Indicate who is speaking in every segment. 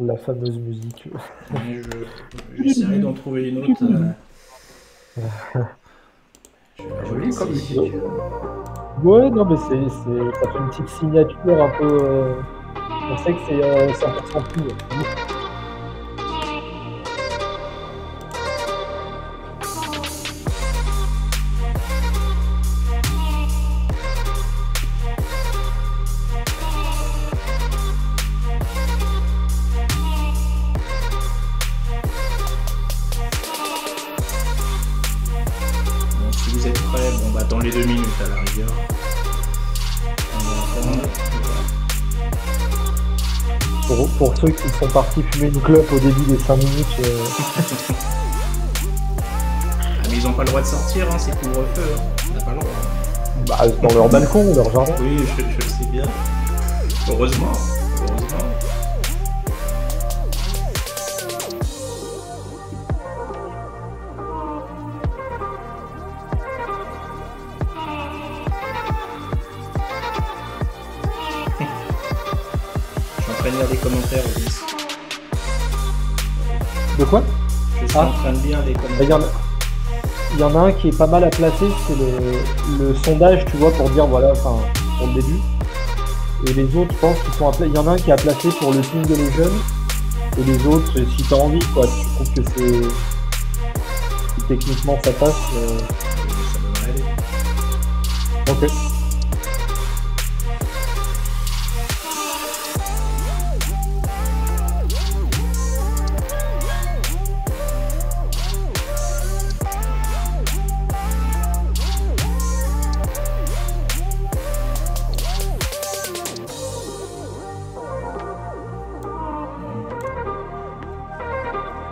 Speaker 1: La fameuse musique.
Speaker 2: Mais j'essaierai d'en trouver une autre. Je vais la
Speaker 3: Joli comme
Speaker 2: relancer.
Speaker 3: musique.
Speaker 1: Ouais, non, mais ça fait une petite signature un peu. On sait que c'est 100% ping.
Speaker 2: Bon, si vous êtes prêts, bon, bah, dans les 2 minutes à la rigueur. On va attendre.
Speaker 1: Pour ceux qui sont partis fumer une clope au début des 5 minutes.
Speaker 2: Ah, mais ils n'ont pas le droit de sortir, hein, c'est couvre-feu. Hein. On n'a pas le droit.
Speaker 1: Bah, dans leur balcon, leur jardin.
Speaker 2: Oui, je le sais bien. Heureusement. Heureusement. Je suis en train de lire les commentaires, Ulysse.
Speaker 1: De quoi?
Speaker 2: Je suis en train de lire les commentaires.
Speaker 1: Il y en a un qui est pas mal à placer, c'est le sondage, tu vois, pour dire, voilà, enfin, pour le début. Et les autres, je pense qu'ils sont il y en a un qui est à placer pour le ping les jeunes. Et les autres, si t'as envie, quoi, si tu trouves que si techniquement ça passe.
Speaker 2: Ça devrait aller.
Speaker 1: Ok.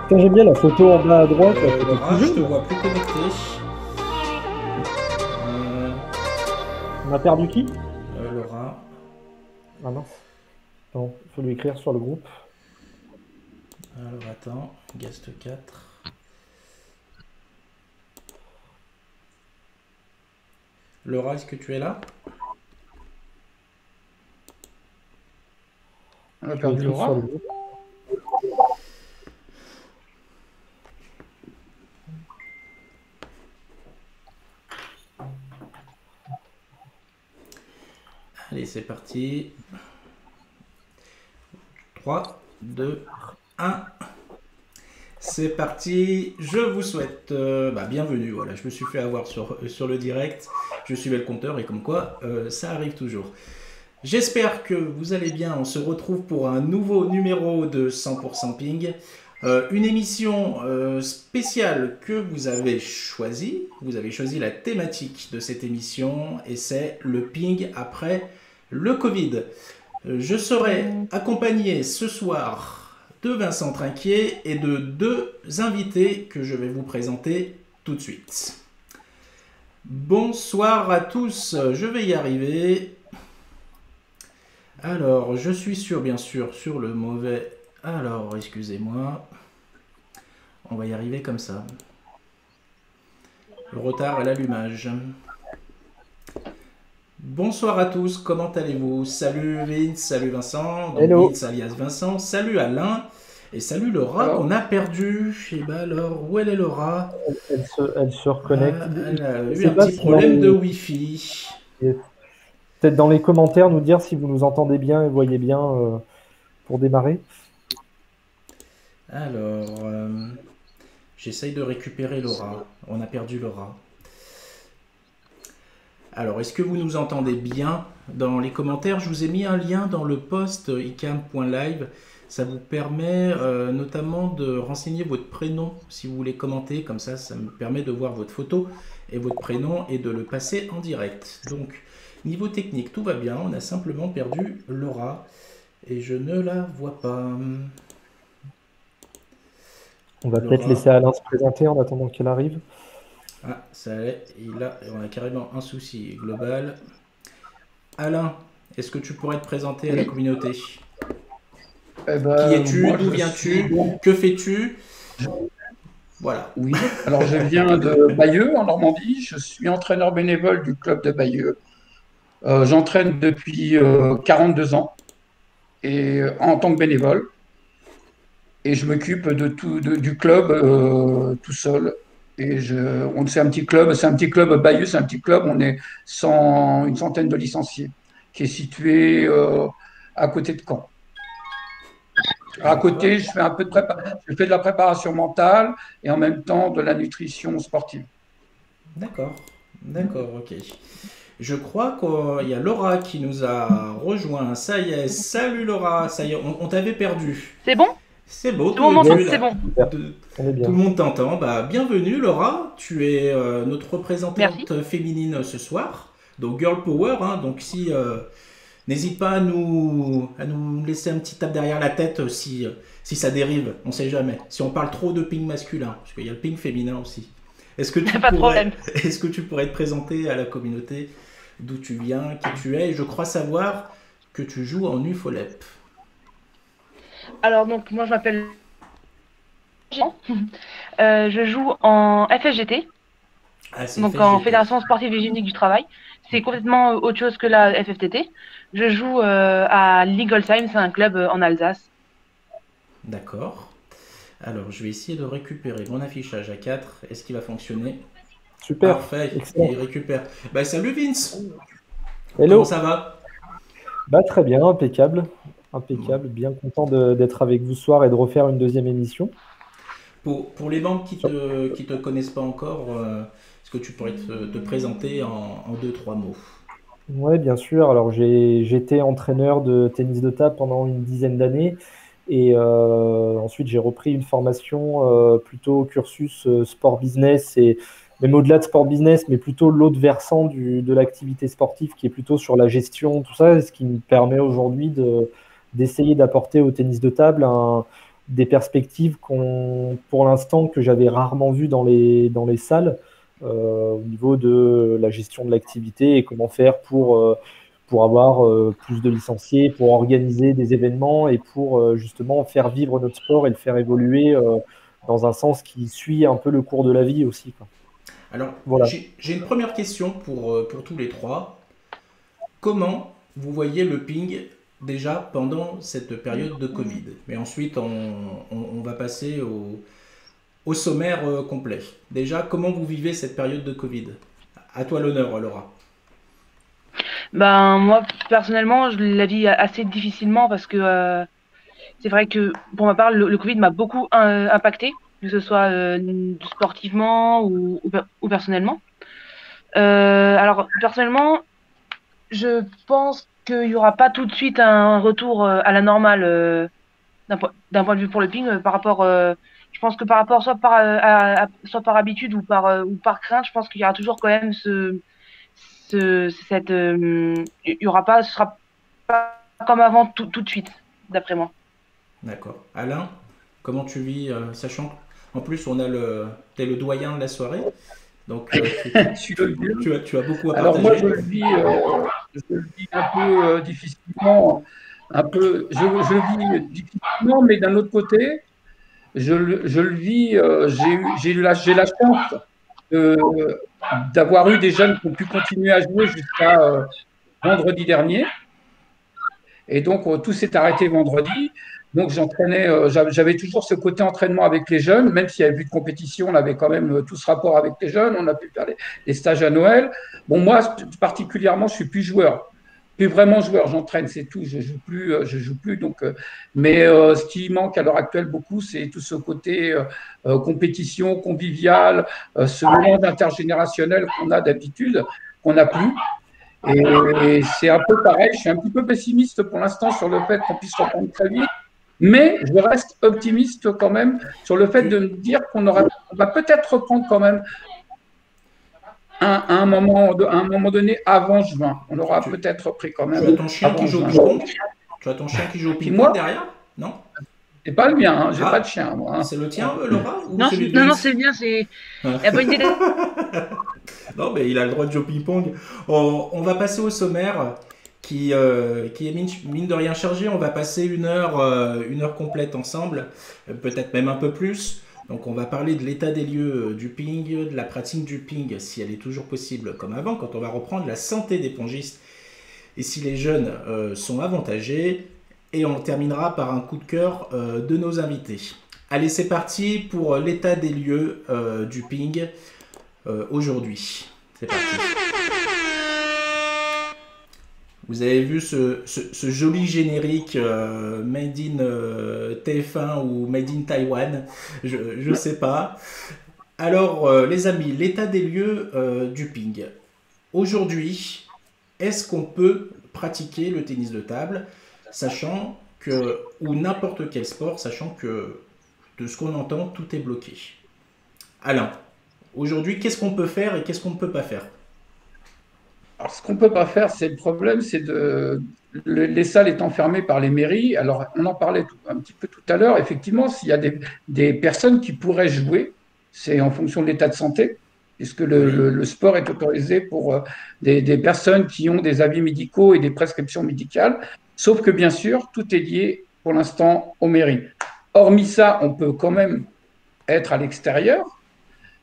Speaker 1: J'aime bien la photo en bas à droite.
Speaker 2: Laura, je te vois plus connecté.
Speaker 1: On a perdu qui?
Speaker 2: Laura.
Speaker 1: Ah mince. Non, il faut lui écrire sur le groupe.
Speaker 2: Alors attends, guest 4. Laura, est-ce que tu es là?
Speaker 3: On a perdu Laura.
Speaker 2: Allez, c'est parti. 3, 2, 1. C'est parti. Je vous souhaite bienvenue. Voilà, je me suis fait avoir sur le direct. Je suivais le compteur et comme quoi, ça arrive toujours. J'espère que vous allez bien. On se retrouve pour un nouveau numéro de 100% Ping. Une émission spéciale que vous avez choisie. Vous avez choisi la thématique de cette émission et c'est le ping après le Covid. Je serai accompagné ce soir de Vincent Trinquier et de 2 invités que je vais vous présenter tout de suite. Bonsoir à tous, je vais y arriver. Alors, je suis bien sûr sur le mauvais... Alors, excusez-moi. On va y arriver comme ça. Le retard à l'allumage. Bonsoir à tous, comment allez-vous? Salut Vince, salut Vincent. Donc
Speaker 1: Hello.
Speaker 2: Vince alias Vincent. Salut Alain. Et salut Laura qu'on a perdu. Et ben alors, où elle est Laura?
Speaker 1: Elle se reconnecte.
Speaker 2: Elle a eu un petit problème de Wi-Fi.
Speaker 1: Peut-être dans les commentaires nous dire si vous nous entendez bien et voyez bien pour démarrer.
Speaker 2: Alors, j'essaye de récupérer Laura. On a perdu Laura. Alors, est-ce que vous nous entendez bien dans les commentaires? Je vous ai mis un lien dans le post icam.live. Ça vous permet notamment de renseigner votre prénom si vous voulez commenter. Comme ça, ça me permet de voir votre photo et votre prénom et de le passer en direct. Donc, niveau technique, tout va bien. On a simplement perdu Laura et je ne la vois pas.
Speaker 1: On va peut-être laisser Alain se présenter en attendant qu'elle arrive.
Speaker 2: Ah, ça allait. On a carrément un souci global. Alain, est-ce que tu pourrais te présenter à la communauté? Qui es-tu? D'où viens-tu? Que fais-tu? Voilà.
Speaker 3: Oui, alors je viens de Bayeux, en Normandie. Je suis entraîneur bénévole du club de Bayeux. J'entraîne depuis 42 ans et en tant que bénévole. et je m'occupe de tout, du club tout seul. C'est un petit club Bayeux, c'est un petit club, on est une centaine de licenciés, qui est situé à côté de Caen. À
Speaker 2: D'accord.
Speaker 3: côté, je fais de la préparation mentale et en même temps de la nutrition sportive.
Speaker 2: D'accord. D'accord, ok. Je crois qu'il y a Laura qui nous a rejoint. Ça y est, salut Laura. Ça y est, on t'avait perdu.
Speaker 4: C'est bon?
Speaker 2: C'est beau,
Speaker 4: Tout le monde m'entend?
Speaker 2: tu es
Speaker 1: Yes,
Speaker 4: C'est
Speaker 2: là.
Speaker 4: bon.
Speaker 1: super,
Speaker 2: De-
Speaker 1: on est
Speaker 2: Tout
Speaker 1: bien.
Speaker 2: le monde t'entend. Bah, bienvenue Laura. Tu es notre
Speaker 4: Merci.
Speaker 2: représentante féminine ce soir. Donc Girl Power. Hein. Donc si n'hésite pas à nous laisser un petit tape derrière la tête si ça dérive. On sait jamais. Si on parle trop de ping masculin, parce qu'il y a le ping féminin aussi. Est-ce que tu
Speaker 4: Pas de
Speaker 2: pourrais,
Speaker 4: problème.
Speaker 2: est-ce que tu pourrais te présenter à la communauté d'où tu viens, qui tu es? Et je crois savoir que tu joues en UFOLEP.
Speaker 4: Alors, donc, moi, je m'appelle Jean. Je joue en FSGT,
Speaker 2: Ah, c'est
Speaker 4: donc en
Speaker 2: FSGT.
Speaker 4: Fédération Sportive et Génique du Travail. C'est complètement autre chose que la FFTT. Je joue à Ligolsheim, c'est un club en Alsace.
Speaker 2: D'accord. Alors, je vais essayer de récupérer mon affichage à 4. Est-ce qu'il va fonctionner?
Speaker 1: Super,
Speaker 2: Parfait,
Speaker 1: excellent.
Speaker 2: il récupère. Bah, salut Vince.
Speaker 1: Hello.
Speaker 2: Comment ça va?
Speaker 1: Bah, très bien, impeccable. Impeccable, bien content d'être avec vous ce soir et de refaire une deuxième émission.
Speaker 2: Pour les membres qui te connaissent pas encore, est-ce que tu pourrais te présenter en deux, trois mots?
Speaker 1: Ouais, bien sûr. Alors, j'étais entraîneur de tennis de table pendant une dizaine d'années et ensuite j'ai repris une formation plutôt cursus sport business et même au-delà de sport business, mais plutôt l'autre versant de l'activité sportive qui est plutôt sur la gestion, tout ça, ce qui me permet aujourd'hui d'essayer d'apporter au tennis de table des perspectives pour l'instant, que j'avais rarement vues dans les salles au niveau de la gestion de l'activité et comment faire pour avoir plus de licenciés, pour organiser des événements et pour justement faire vivre notre sport et le faire évoluer dans un sens qui suit un peu le cours de la vie aussi, quoi.
Speaker 2: Alors,
Speaker 1: Voilà.
Speaker 2: j'ai une première question pour tous les trois. Comment vous voyez le ping déjà pendant cette période de Covid? Mais ensuite, on va passer au sommaire complet. Déjà, comment vous vivez cette période de Covid? À toi l'honneur, Laura.
Speaker 4: Ben, moi, personnellement, je la vis assez difficilement parce que c'est vrai que, pour ma part, le Covid m'a beaucoup impacté, que ce soit sportivement ou personnellement. Alors, personnellement, je pense qu'il n'y aura pas tout de suite un retour à la normale d'un point de vue pour le ping par rapport. Je pense que par rapport soit par habitude ou par crainte, je pense qu'il y aura toujours quand même il y aura pas, ce sera pas comme avant tout de suite, d'après moi.
Speaker 2: D'accord. Alain, comment tu vis, sachant qu'en plus t'es le doyen de la soirée, donc
Speaker 3: Je suis le vieux.
Speaker 2: tu as beaucoup à
Speaker 3: Alors moi,
Speaker 2: partager.
Speaker 3: je le vis un peu difficilement, je le vis difficilement, mais d'un autre côté, je le vis, j'ai la chance euh, d'avoir eu des jeunes qui ont pu continuer à jouer jusqu'à vendredi dernier. Et donc, tout s'est arrêté vendredi. Donc, j'avais toujours ce côté entraînement avec les jeunes, même s'il n'y avait plus de compétition, on avait quand même tout ce rapport avec les jeunes. On a pu faire les stages à Noël. Bon, moi, particulièrement, je suis plus joueur. Plus vraiment joueur, j'entraîne, c'est tout. Je joue plus. Donc, mais ce qui manque à l'heure actuelle beaucoup, c'est tout ce côté compétition, convivial, ce moment intergénérationnel qu'on a d'habitude, qu'on n'a plus. Et c'est un peu pareil, je suis un petit peu pessimiste pour l'instant sur le fait qu'on puisse reprendre très vite, mais je reste optimiste quand même sur le fait de me dire qu'on va peut-être reprendre quand même à un moment donné avant juin. On aura peut-être repris quand même.
Speaker 2: Tu as ton chien
Speaker 3: avant
Speaker 2: qui joue au
Speaker 3: juin.
Speaker 2: ping-pong? Tu as ton chien qui joue au
Speaker 3: Puis
Speaker 2: ping-pong
Speaker 3: moi,
Speaker 2: derrière? Non?
Speaker 3: c'est pas le mien, hein, j'ai
Speaker 2: Ah,
Speaker 3: pas de chien, moi.
Speaker 2: c'est le tien, Laura? Ou
Speaker 4: Non,
Speaker 2: celui de
Speaker 4: non,
Speaker 2: Vince?
Speaker 4: c'est bien, c'est la bonne idée.
Speaker 2: Non, mais il a le droit de jouer au ping-pong. On va passer au sommaire qui est mine de rien chargé. On va passer une heure complète ensemble, peut-être même un peu plus. Donc on va parler de l'état des lieux du ping, de la pratique du ping, si elle est toujours possible comme avant, quand on va reprendre la santé des pongistes et si les jeunes sont avantagés. et on terminera par un coup de cœur de nos invités. Allez, c'est parti pour l'état des lieux du ping aujourd'hui. C'est parti. Vous avez vu ce joli générique made in TF1 ou made in Taïwan, je sais pas. Alors les amis, l'état des lieux du ping. Aujourd'hui, est-ce qu'on peut pratiquer le tennis de table, sachant que, ou n'importe quel sport, sachant que de ce qu'on entend, tout est bloqué? Alain, aujourd'hui, qu'est-ce qu'on peut faire et qu'est-ce qu'on ne peut pas faire?
Speaker 3: Alors, ce qu'on ne peut pas faire, c'est le problème, c'est les salles étant fermées par les mairies. Alors, on en parlait un petit peu tout à l'heure. Effectivement, s'il y a des personnes qui pourraient jouer, c'est en fonction de l'état de santé, puisque le sport est autorisé pour des personnes qui ont des avis médicaux et des prescriptions médicales. Sauf que, bien sûr, tout est lié pour l'instant aux mairies. Hormis ça, on peut quand même être à l'extérieur.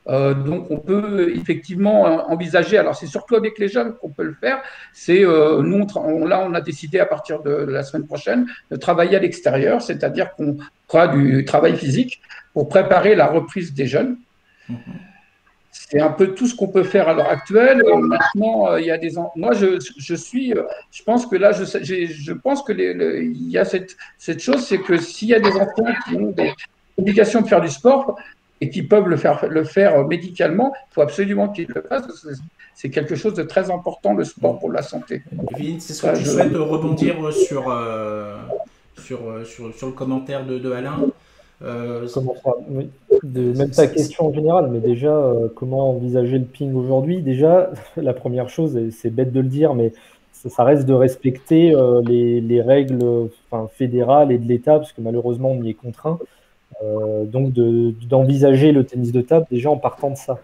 Speaker 3: Donc, on peut effectivement envisager, alors c'est surtout avec les jeunes qu'on peut le faire, c'est nous, là, on a décidé à partir de la semaine prochaine de travailler à l'extérieur, c'est-à-dire qu'on fera du travail physique pour préparer la reprise des jeunes. C'est un peu tout ce qu'on peut faire à l'heure actuelle. Maintenant, il y a moi, je pense que là, je pense que il y a cette chose, c'est que s'il y a des enfants qui ont des obligations de faire du sport, et qui peuvent le faire médicalement, il faut absolument qu'ils le fassent. C'est quelque chose de très important, le sport pour la santé.
Speaker 2: Evelyne, c'est ce que tu souhaites rebondir sur le commentaire de Alain
Speaker 1: Comment ça, oui. Même ta question en général, mais déjà, comment envisager le ping aujourd'hui? Déjà, la première chose, et c'est bête de le dire, mais ça reste de respecter les règles fédérales et de l'État, parce que malheureusement, on y est contraint. Donc d'envisager le tennis de table déjà en partant de ça.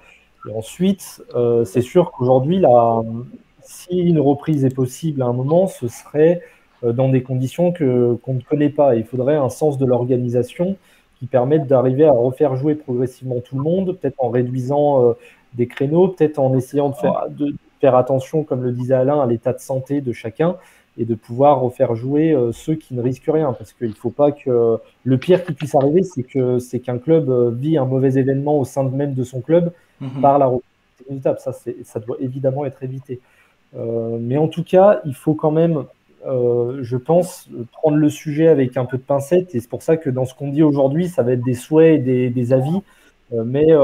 Speaker 1: Et ensuite, c'est sûr qu'aujourd'hui, si une reprise est possible à un moment, ce serait dans des conditions qu'on ne connaît pas. Il faudrait un sens de l'organisation qui permette d'arriver à refaire jouer progressivement tout le monde, peut-être en réduisant des créneaux, peut-être en essayant de faire attention, comme le disait Alain, à l'état de santé de chacun, et de pouvoir refaire jouer ceux qui ne risquent rien. Parce qu'il ne faut pas que... Le pire qui puisse arriver, c'est qu'un club vit un mauvais événement au sein même de son club par la reprise du table. Ça doit évidemment être évité. Mais en tout cas, il faut quand même, je pense, prendre le sujet avec un peu de pincette. Et c'est pour ça que dans ce qu'on dit aujourd'hui, ça va être des souhaits et des avis. Mais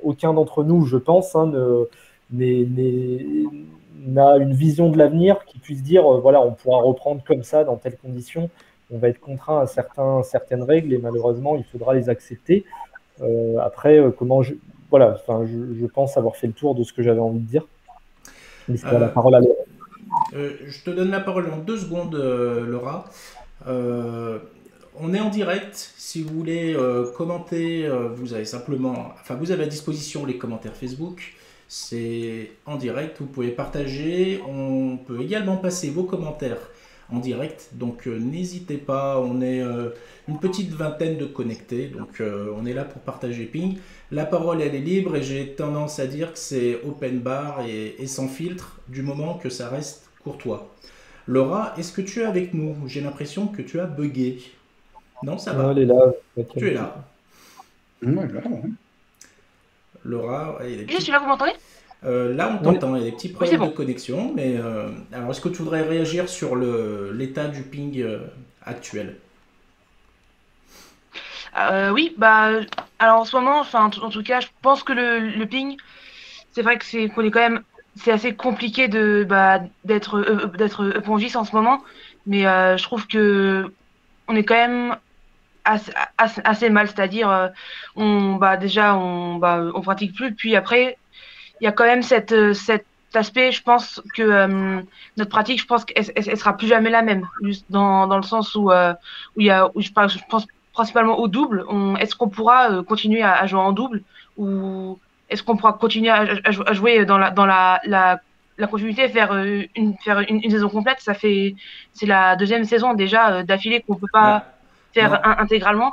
Speaker 1: aucun d'entre nous, je pense, n'a une vision de l'avenir qui puisse dire voilà, on pourra reprendre comme ça dans telles conditions. On va être contraint à certaines règles et malheureusement il faudra les accepter. Après, je pense avoir fait le tour de ce que j'avais envie de dire. Mais c'est la parole à Laura.
Speaker 2: Je te donne la parole en 2 secondes, Laura. On est en direct. Si vous voulez commenter, vous avez à disposition les commentaires Facebook. C'est en direct, vous pouvez partager, on peut également passer vos commentaires en direct, donc n'hésitez pas, on est une petite vingtaine de connectés, donc on est là pour partager ping. La parole elle est libre et j'ai tendance à dire que c'est open bar et sans filtre, du moment que ça reste courtois. Laura, est-ce que tu es avec nous? J'ai l'impression que tu as bugué. Non, ça va.
Speaker 1: Elle est là.
Speaker 2: Tu es là.
Speaker 3: Ouais, là, ouais.
Speaker 2: Laura,
Speaker 4: je suis là, vous m'entendez?
Speaker 2: Là, on t'entend, il y a des petits problèmes de connexion, mais alors est-ce que tu voudrais réagir sur l'état du ping actuel?
Speaker 4: Oui, alors en ce moment, en tout cas, je pense que le ping, c'est vrai qu'on est quand même, c'est assez compliqué d'être épongiste en ce moment, mais je trouve que on est quand même assez mal, c'est-à-dire on pratique plus, puis après il y a quand même cet aspect, je pense que notre pratique, je pense qu'elle sera plus jamais la même, juste dans le sens où je pense principalement au double. Est-ce qu'on pourra continuer à jouer en double, ou est-ce qu'on pourra continuer à jouer dans la continuité, faire une saison complète? C'est la 2e saison déjà d'affilée qu'on peut pas faire intégralement.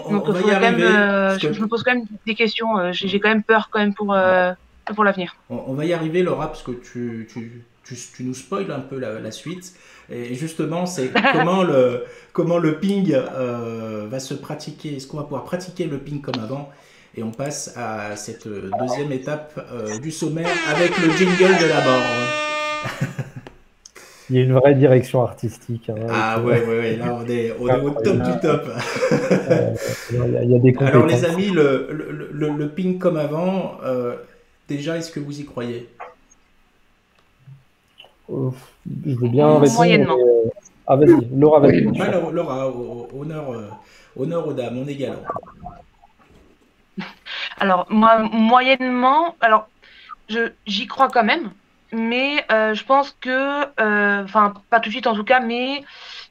Speaker 4: Donc
Speaker 2: on va y arriver,
Speaker 4: je me pose quand même des questions. J'ai quand même peur pour l'avenir.
Speaker 2: On va y arriver, Laura, parce que tu tu nous spoil un peu la suite. Et justement, c'est comment le ping va se pratiquer. Est-ce qu'on va pouvoir pratiquer le ping comme avant? Et on passe à cette deuxième étape du sommaire avec le jingle de la borne.
Speaker 1: Il y a une vraie direction artistique. Hein,
Speaker 2: ah ouais, là on est au top du top.
Speaker 1: Il y a des compétences.
Speaker 2: Alors les amis, le ping comme avant, déjà, est-ce que vous y croyez?
Speaker 1: Je veux bien répondre.
Speaker 4: Moyennement.
Speaker 1: Ah vas-y, Laura va répondre.
Speaker 2: Bah, Laura, honneur aux dames, on est galant.
Speaker 4: Alors, moi, moyennement, alors, j'y crois quand même, mais je pense que, enfin, pas tout de suite en tout cas, mais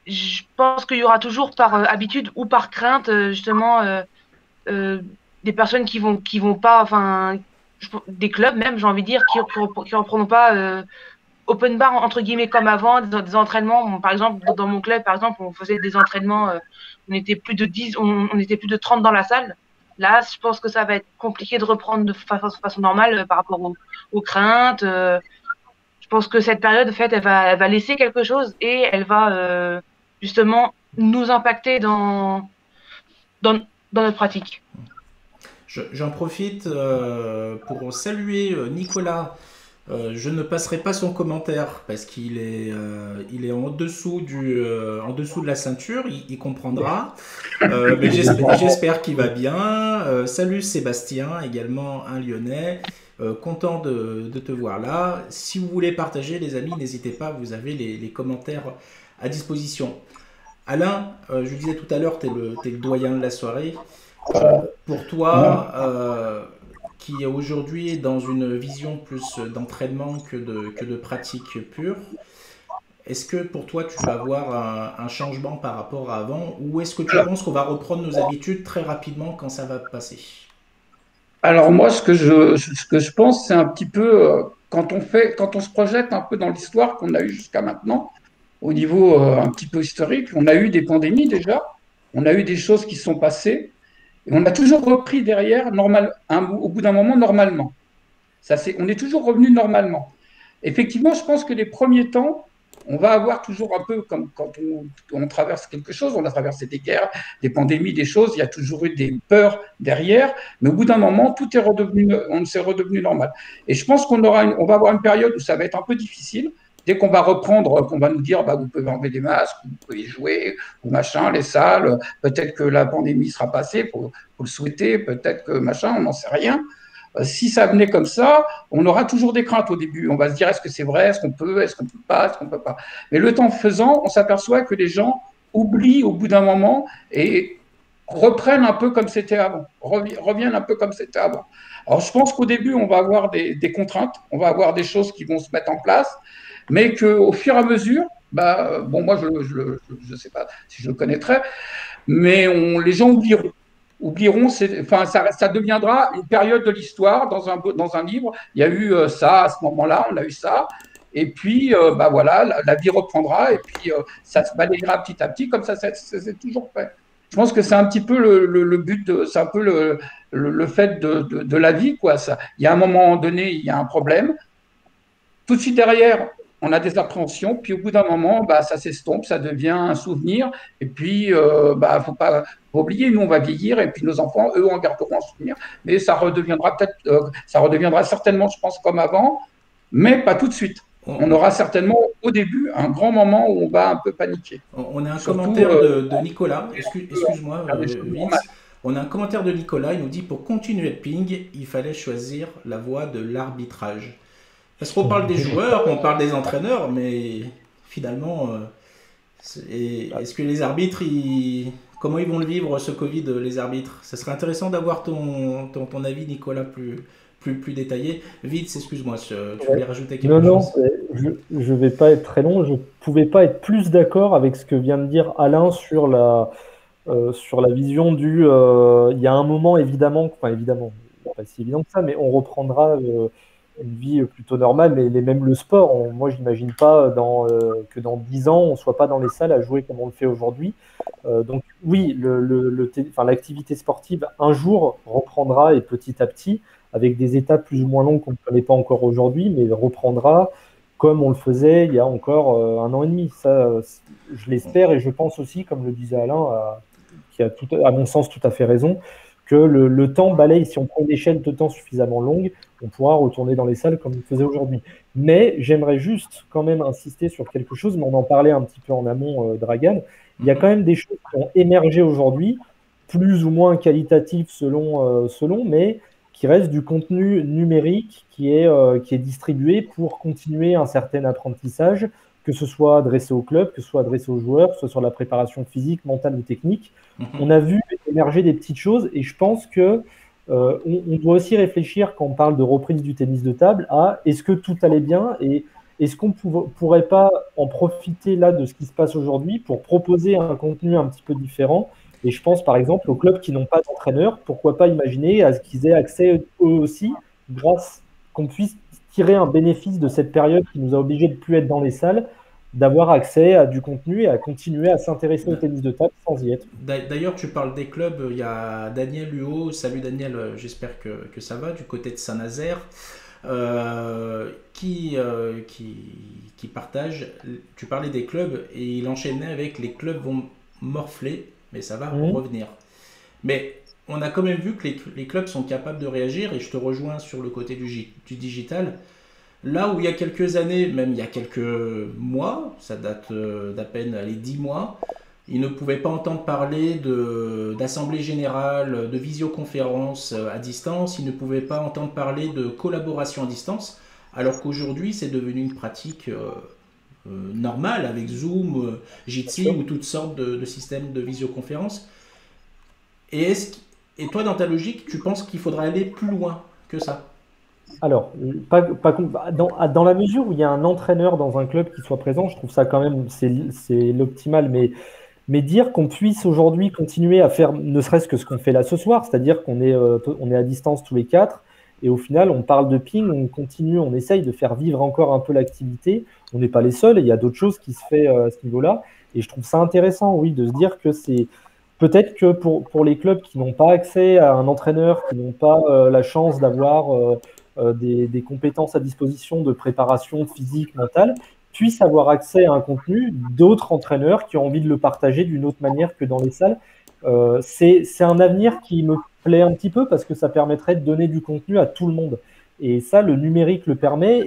Speaker 4: je pense qu'il y aura toujours par habitude ou par crainte, justement, des personnes qui vont pas, enfin, des clubs même, j'ai envie de dire, qui reprendront pas open bar entre guillemets comme avant, des entraînements. Bon, par exemple, dans mon club, par exemple, on faisait des entraînements, on était plus de 10, on était plus de 30 dans la salle. Là, je pense que ça va être compliqué de reprendre de façon normale par rapport aux craintes. Je pense que cette période, en fait, elle va laisser quelque chose et elle va justement nous impacter dans notre pratique.
Speaker 2: J'en profite pour saluer Nicolas. Je ne passerai pas son commentaire parce qu'il est en dessous de la ceinture, il comprendra. Mais j'espère qu'il va bien. Salut Sébastien, également un Lyonnais. Content de te voir là. Si vous voulez partager, les amis, n'hésitez pas, vous avez les commentaires à disposition. Alain, je disais tout à l'heure, t'es le doyen de la soirée. Pour toi, qui est aujourd'hui dans une vision plus d'entraînement que de pratique pure, est-ce que pour toi tu vas avoir un changement par rapport à avant, ou est-ce que tu penses qu'on va reprendre nos habitudes très rapidement quand ça va passer?
Speaker 3: Alors moi, ce que je pense, c'est un petit peu quand on se projette un peu dans l'histoire qu'on a eue jusqu'à maintenant, au niveau un petit peu historique, on a eu des pandémies déjà, on a eu des choses qui sont passées, et on a toujours repris derrière, au bout d'un moment, normalement. On est toujours revenu normalement. Effectivement, je pense que les premiers temps, on va avoir toujours un peu comme quand on traverse quelque chose, on a traversé des guerres, des pandémies, des choses, il y a toujours eu des peurs derrière, mais au bout d'un moment, on s'est redevenu normal. Et je pense on va avoir une période où ça va être un peu difficile. Dès qu'on va reprendre, qu'on va nous dire, bah, vous pouvez enlever des masques, vous pouvez jouer, ou machin, les salles, peut-être que la pandémie sera passée, faut le souhaiter, peut-être que machin, on n'en sait rien. Si ça venait comme ça, on aura toujours des craintes au début. On va se dire, est-ce que c'est vrai, est-ce qu'on peut pas, est-ce qu'on peut pas. Mais le temps faisant, on s'aperçoit que les gens oublient au bout d'un moment et reprennent un peu comme c'était avant, reviennent un peu comme c'était avant. Alors je pense qu'au début, on va avoir des contraintes, on va avoir des choses qui vont se mettre en place, mais qu'au fur et à mesure, bah, bon, moi, je sais pas si je le connaîtrais, mais les gens oublieront, ça deviendra une période de l'histoire dans un livre. Il y a eu ça à ce moment-là, on a eu ça. Et puis, bah voilà, la vie reprendra et puis ça se balayera petit à petit, comme ça, c'est toujours fait. Je pense que c'est un petit peu le but, c'est un peu le fait de la vie, quoi. Ça. Il y a un moment donné, il y a un problème. Tout de suite derrière, on a des appréhensions, puis au bout d'un moment, bah, ça s'estompe, ça devient un souvenir, et puis, bah, faut pas oublier, nous, on va vieillir, et puis nos enfants, eux, en garderont un souvenir, mais ça redeviendra certainement, je pense, comme avant, mais pas tout de suite. On aura certainement, au début, un grand moment où on va un peu paniquer.
Speaker 2: On a un commentaire de Nicolas, excuse-moi, Vince. On a un commentaire de Nicolas, il nous dit, pour continuer le ping, il fallait choisir la voie de l'arbitrage. Parce qu'on parle des joueurs, on parle des entraîneurs, mais finalement, est-ce que les arbitres, comment ils vont le vivre ce Covid, les arbitres? Ça serait intéressant d'avoir ton avis, Nicolas, plus détaillé. Vite, excuse-moi, tu voulais rajouter quelque chose?
Speaker 1: Non, je vais pas être très long. Je pouvais pas être plus d'accord avec ce que vient de dire Alain sur la vision du. Il y a un moment, évidemment, pas si évident que ça, mais on reprendra une vie plutôt normale, mais même le sport, moi je n'imagine pas que dans 10 ans on ne soit pas dans les salles à jouer comme on le fait aujourd'hui. Donc oui, l'activité sportive un jour reprendra, et petit à petit, avec des étapes plus ou moins longues qu'on ne connaît pas encore aujourd'hui, mais reprendra. comme on le faisait il y a encore 1 an et demi. Ça, je l'espère et je pense aussi, comme le disait Alain, qui a à mon sens tout à fait raison, que le temps balaye, si on prend une échelle de temps suffisamment longue, on pourra retourner dans les salles comme on le faisait aujourd'hui. Mais j'aimerais juste quand même insister sur quelque chose, mais on en parlait un petit peu en amont, Dragan. Il y a quand même des choses qui ont émergé aujourd'hui, plus ou moins qualitatives selon, mais qui reste du contenu numérique qui est distribué pour continuer un certain apprentissage, que ce soit adressé au club, que ce soit adressé aux joueurs, que ce soit sur la préparation physique, mentale ou technique. On a vu émerger des petites choses et je pense que on doit aussi réfléchir quand on parle de reprise du tennis de table à est-ce que tout allait bien et est-ce qu'on pourrait pas en profiter là de ce qui se passe aujourd'hui pour proposer un contenu un petit peu différent. Et je pense par exemple aux clubs qui n'ont pas d'entraîneur, pourquoi pas imaginer à ce qu'ils aient accès eux aussi, grâce qu'on puisse tirer un bénéfice de cette période qui nous a obligés de ne plus être dans les salles, d'avoir accès à du contenu et à continuer à s'intéresser au tennis de table sans y être.
Speaker 2: D'ailleurs, tu parles des clubs, il y a Daniel Huot, salut Daniel, j'espère que ça va, du côté de Saint-Nazaire, qui partage, tu parlais des clubs et il enchaînait avec les clubs vont morfler, mais ça va revenir. Mais on a quand même vu que les clubs sont capables de réagir et je te rejoins sur le côté du digital. Là où il y a quelques années, même il y a quelques mois, ça date d'à peine les 10 mois, ils ne pouvaient pas entendre parler d'assemblée générale, de visioconférence à distance, ils ne pouvaient pas entendre parler de collaboration à distance, alors qu'aujourd'hui c'est devenu une pratique normale avec Zoom, Jitsi ou toutes sortes de systèmes de visioconférence. Et toi, dans ta logique, tu penses qu'il faudra aller plus loin que ça?
Speaker 1: Alors, dans la mesure où il y a un entraîneur dans un club qui soit présent, je trouve ça quand même, c'est l'optimal. Mais dire qu'on puisse aujourd'hui continuer à faire ne serait-ce que ce qu'on fait là ce soir, c'est-à-dire qu'on est à distance tous les quatre, et au final, on parle de ping, on continue, on essaye de faire vivre encore un peu l'activité. On n'est pas les seuls, et il y a d'autres choses qui se font à ce niveau-là. Et je trouve ça intéressant, oui, de se dire que c'est peut-être que pour les clubs qui n'ont pas accès à un entraîneur, qui n'ont pas la chance d'avoir des compétences à disposition de préparation physique, mentale, puissent avoir accès à un contenu d'autres entraîneurs qui ont envie de le partager d'une autre manière que dans les salles. C'est un avenir qui me plaît un petit peu parce que ça permettrait de donner du contenu à tout le monde. Et ça, le numérique le permet.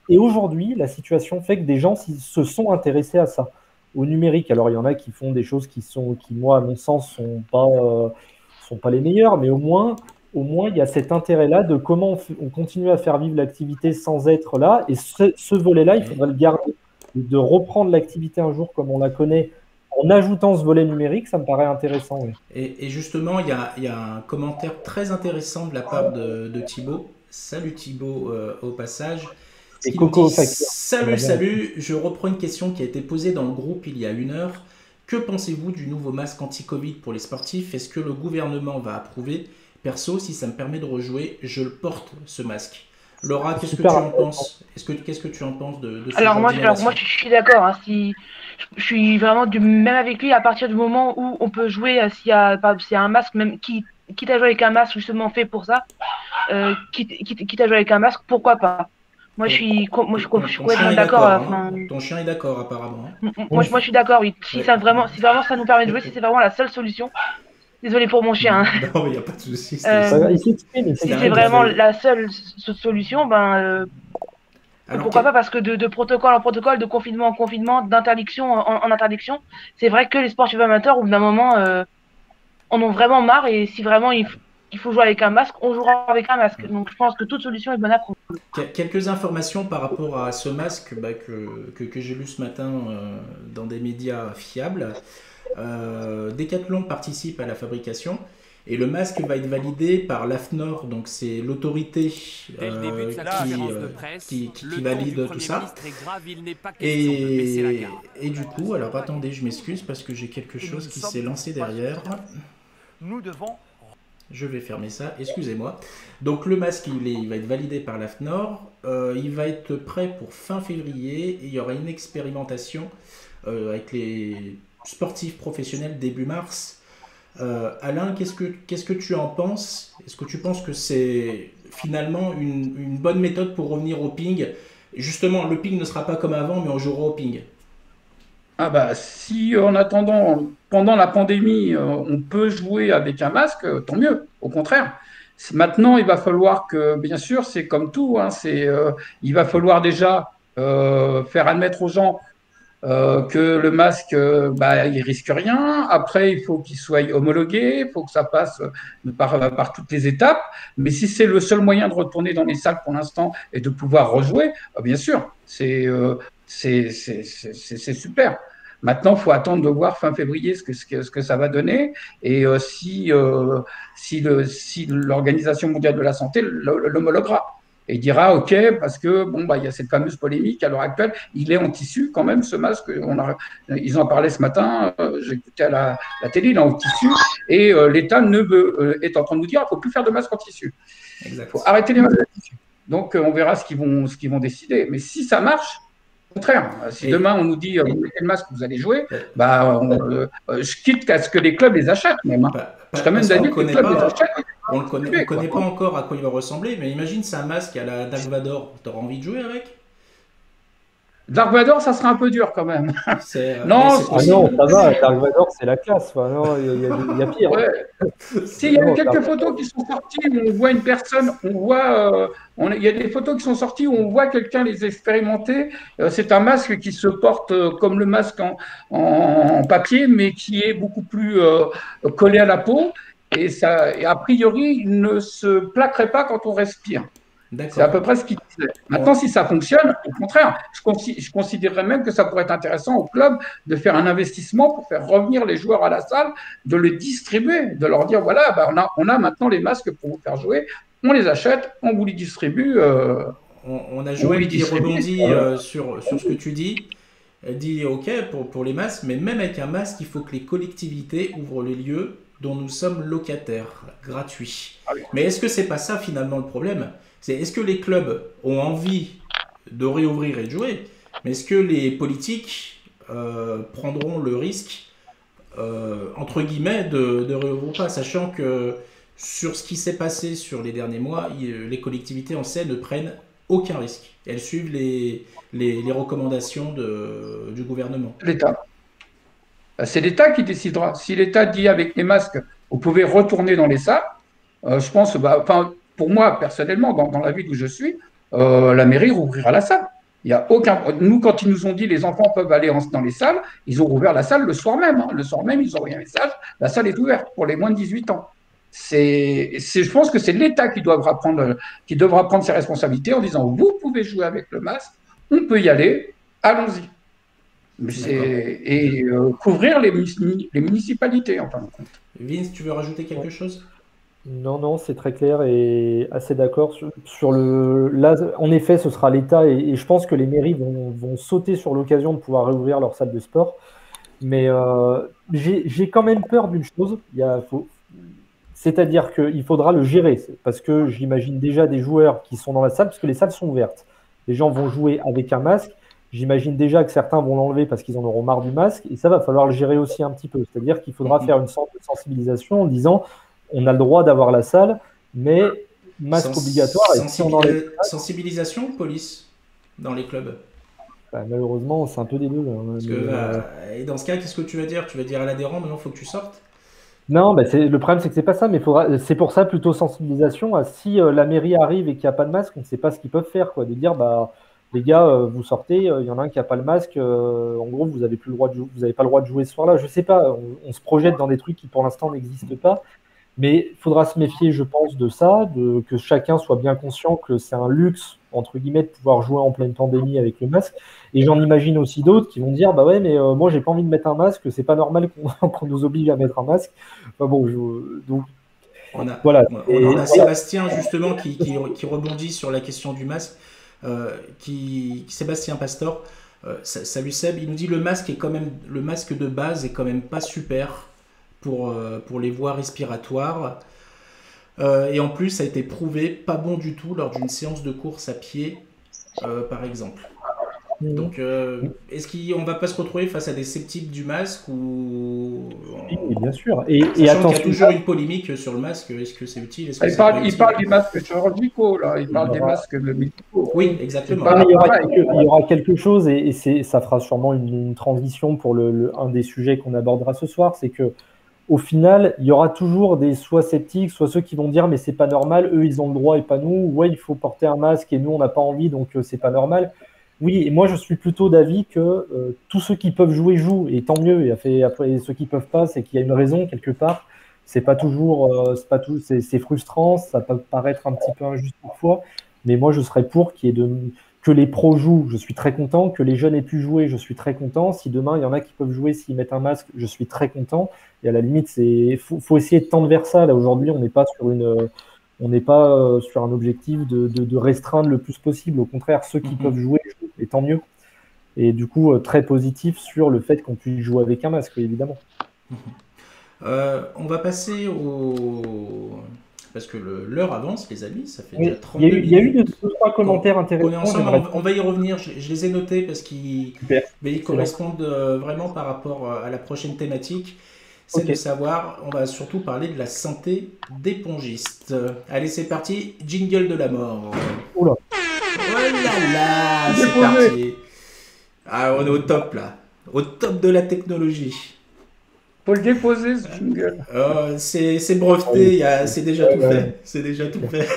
Speaker 1: Et aujourd'hui, la situation fait que des gens se sont intéressés à ça, au numérique. Alors, il y en a qui font des choses qui, moi, à mon sens, sont pas les meilleures, mais au moins, il y a cet intérêt-là de comment on continue à faire vivre l'activité sans être là. Et ce volet-là, il faudrait le garder. Et de reprendre l'activité un jour comme on la connaît, en ajoutant ce volet numérique, ça me paraît intéressant. Oui.
Speaker 2: Et justement, il y a un commentaire très intéressant de la part de Thibaut. Salut Thibaut au passage.
Speaker 1: Et Coco,
Speaker 2: salut, je reprends une question qui a été posée dans le groupe il y a 1 heure. Que pensez-vous du nouveau masque anti-Covid pour les sportifs? Est-ce que le gouvernement va approuver? Perso, si ça me permet de rejouer, je le porte, ce masque. Laura, qu'est-ce que tu en penses? Qu'est-ce que tu en penses de ce
Speaker 4: Alors moi, je suis d'accord. Hein, je suis vraiment du même avec lui à partir du moment où on peut jouer s'il y a un masque, même quitte à jouer avec un masque justement fait pour ça, quitte à jouer avec un masque, pourquoi pas? Moi, je suis complètement d'accord.
Speaker 2: Ton chien est d'accord apparemment.
Speaker 4: Moi, je suis d'accord. Oui. Si vraiment ça nous permet de jouer, si c'est vraiment la seule solution. Désolé pour mon chien.
Speaker 2: Non, il n'y a pas de souci.
Speaker 4: Si c'est vraiment la seule solution, pourquoi pas? Parce que de protocole en protocole, de confinement en confinement, d'interdiction en interdiction, c'est vrai que les sportifs amateurs, au bout d'un moment, en ont vraiment marre. Et si vraiment il faut jouer avec un masque, on jouera avec un masque. Donc je pense que toute solution est bonne à prendre.
Speaker 2: Quelques informations par rapport à ce masque que j'ai lu ce matin dans des médias fiables. Decathlon participe à la fabrication et le masque va être validé par l'AFNOR, donc c'est l'autorité qui valide tout ça. Et du coup, alors attendez, je m'excuse parce que j'ai quelque chose qui s'est lancé derrière. Je vais fermer ça, excusez-moi. Donc le masque, il va être validé par l'AFNOR, il va être prêt pour fin février et il y aura une expérimentation avec les sportifs professionnels début mars. Alain, qu'est-ce que tu en penses? Est-ce que tu penses que c'est finalement une bonne méthode pour revenir au ping, Justement, le ping ne sera pas comme avant, mais on jouera au ping.
Speaker 3: Ah bah si en attendant, pendant la pandémie, on peut jouer avec un masque, tant mieux, au contraire. Maintenant, il va falloir que, bien sûr, c'est comme tout, hein, il va falloir déjà faire admettre aux gens que le masque, bah, il risque rien. Après, il faut qu'il soit homologué, il faut que ça passe par toutes les étapes. Mais si c'est le seul moyen de retourner dans les salles pour l'instant et de pouvoir rejouer, bien sûr, c'est super. Maintenant, il faut attendre de voir fin février ce que ça va donner et si l'Organisation mondiale de la santé l'homologuera. Et il dira OK, parce que bon, bah, il y a cette fameuse polémique à l'heure actuelle, il est en tissu quand même, ce masque. Ils en parlaient ce matin, j'écoutais à la télé, il est en tissu, et l'État est en train de nous dire qu'il ne faut plus faire de masque en tissu. Il faut arrêter les masques en tissu. Donc on verra ce qu'ils vont décider. Mais si ça marche, au contraire, si demain on nous dit vous mettez le masque, vous allez jouer, bah, je quitte à ce que les clubs les achètent même. Je serais même d'avis que les clubs les achètent.
Speaker 2: On ne connaît pas encore à quoi il va ressembler, mais imagine c'est un masque à la Dark Vador. T'auras envie de jouer avec?
Speaker 3: Dark Vador, ça sera un peu dur quand même.
Speaker 1: Non, ça va, Dark Vador, c'est la classe. Non, il y a pire.
Speaker 3: Ouais. Il y a quelques photos qui sont sorties où on voit une personne, il y a des photos qui sont sorties où on voit quelqu'un les expérimenter. C'est un masque qui se porte comme le masque en papier, mais qui est beaucoup plus collé à la peau. Et a priori, il ne se plaquerait pas quand on respire. C'est à peu près ce qu'il disait. Maintenant, si ça fonctionne, au contraire, je considérerais même que ça pourrait être intéressant au club de faire un investissement pour faire revenir les joueurs à la salle, de les distribuer, de leur dire voilà, bah, on a maintenant les masques pour vous faire jouer, on les achète, on vous les distribue.
Speaker 2: On a joué qui rebondit sur ce que tu dis. Dit OK pour les masques, mais même avec un masque, il faut que les collectivités ouvrent les lieux dont nous sommes locataires, gratuits. Mais est-ce que c'est pas ça finalement le problème? Est-ce que les clubs ont envie de réouvrir et de jouer, mais est-ce que les politiques prendront le risque, entre guillemets, de réouvrir ou pas, sachant que sur ce qui s'est passé sur les derniers mois, les collectivités en sait ne prennent aucun risque. Elles suivent les recommandations du gouvernement.
Speaker 3: L'État. C'est l'État qui décidera. Si l'État dit avec les masques, vous pouvez retourner dans les salles, je pense, pour moi, personnellement, dans la ville où je suis, la mairie rouvrira la salle. Il y a aucun. Nous, quand ils nous ont dit les enfants peuvent aller dans les salles, ils ont rouvert la salle le soir même. Le soir même, ils ont envoyé un message. La salle est ouverte pour les moins de 18 ans. Je pense que c'est l'État qui devra prendre ses responsabilités en disant vous pouvez jouer avec le masque, on peut y aller, allons-y. Et couvrir les municipalités, en fin de compte.
Speaker 2: Vince, tu veux rajouter quelque chose?
Speaker 1: Non, c'est très clair et assez d'accord sur là, en effet, ce sera l'État et je pense que les mairies vont sauter sur l'occasion de pouvoir réouvrir leur salle de sport. Mais j'ai quand même peur d'une chose, c'est-à-dire qu'il faudra le gérer, parce que j'imagine déjà des joueurs qui sont dans la salle, parce que les salles sont ouvertes. Les gens vont jouer avec un masque. J'imagine déjà que certains vont l'enlever parce qu'ils en auront marre du masque, et ça va falloir le gérer aussi un petit peu. C'est-à-dire qu'il faudra faire une sorte de sensibilisation en disant on a le droit d'avoir la salle, mais masque obligatoire. Et si on enlève
Speaker 2: sensibilisation ou police dans les clubs?
Speaker 1: Malheureusement, c'est un peu des deux.
Speaker 2: Et dans ce cas, qu'est-ce que tu vas dire? Tu vas dire à l'adhérent, maintenant, il faut que tu sortes?
Speaker 1: Non, le problème, c'est que c'est pas ça, mais c'est pour ça plutôt sensibilisation. Si la mairie arrive et qu'il n'y a pas de masque, on ne sait pas ce qu'ils peuvent faire, quoi. De dire, les gars, vous sortez, il y en a un qui n'a pas le masque, en gros, vous n'avez pas le droit de jouer ce soir-là. Je sais pas, on se projette dans des trucs qui pour l'instant n'existent pas, mais il faudra se méfier, je pense, de ça, que chacun soit bien conscient que c'est un luxe, entre guillemets, de pouvoir jouer en pleine pandémie avec le masque. Et j'en imagine aussi d'autres qui vont dire, bah ouais, mais moi, j'ai pas envie de mettre un masque, c'est pas normal qu'on nous oblige à mettre un masque. Enfin bon, donc.
Speaker 2: Voilà. On a Sébastien, justement, qui rebondit sur la question du masque. Sébastien Pastor, salut Seb, il nous dit le masque de base est quand même pas super pour les voies respiratoires et en plus ça a été prouvé pas bon du tout lors d'une séance de course à pied par exemple. Donc, est-ce qu'on va pas se retrouver face à des sceptiques du masque ou...
Speaker 1: Oui, bien sûr. Et
Speaker 2: Sachant qu'il y a
Speaker 1: attention,
Speaker 2: toujours une polémique sur le masque. Est-ce que c'est utile? Est-ce que
Speaker 3: Il
Speaker 2: c'est pas
Speaker 3: parle, il
Speaker 2: utile?
Speaker 3: parle des masques chirurgicaux, là. Il parle des
Speaker 1: aura-
Speaker 3: masques médicaux.
Speaker 2: Oui,
Speaker 3: C'est
Speaker 2: exactement.
Speaker 3: pas
Speaker 1: il y aura,
Speaker 3: pareil.
Speaker 1: il y aura quelque chose, et ça fera sûrement une transition pour un des sujets qu'on abordera ce soir, c'est que au final, il y aura toujours des soit sceptiques, soit ceux qui vont dire mais c'est pas normal, eux ils ont le droit et pas nous, ouais il faut porter un masque et nous on n'a pas envie donc c'est pas normal. Oui, et moi je suis plutôt d'avis que tous ceux qui peuvent jouer jouent, et tant mieux, et après ceux qui peuvent pas, c'est qu'il y a une raison quelque part. C'est pas toujours, c'est frustrant, ça peut paraître un petit peu injuste parfois, mais moi je serais pour que les pros jouent, je suis très content, que les jeunes aient pu jouer, je suis très content. Si demain il y en a qui peuvent jouer, s'ils mettent un masque, je suis très content. Et à la limite, faut essayer de tendre vers ça. Là aujourd'hui, on n'est pas sur un objectif de restreindre le plus possible. Au contraire, ceux qui peuvent jouer, jouent, et tant mieux. Et du coup, très positif sur le fait qu'on puisse jouer avec un masque, évidemment.
Speaker 2: On va passer au... Parce que l'heure avance, les amis, ça fait
Speaker 1: Oui,
Speaker 2: déjà 32 minutes.
Speaker 1: il y a eu 2-3 commentaires
Speaker 2: On est
Speaker 1: intéressants.
Speaker 2: ensemble, on va y revenir, je les ai notés parce qu'ils
Speaker 1: Super.
Speaker 2: correspondent vraiment par rapport à la prochaine thématique. C'est
Speaker 1: Ok.
Speaker 2: de savoir, on va surtout parler de la santé des pongistes. Allez, c'est parti, jingle de la mort.
Speaker 1: Oula.
Speaker 2: Oh là là, c'est parti. Ah, on est au top là, au top de la technologie.
Speaker 3: Faut le déposer, ce jingle.
Speaker 2: C'est breveté, c'est déjà tout fait. C'est déjà tout fait.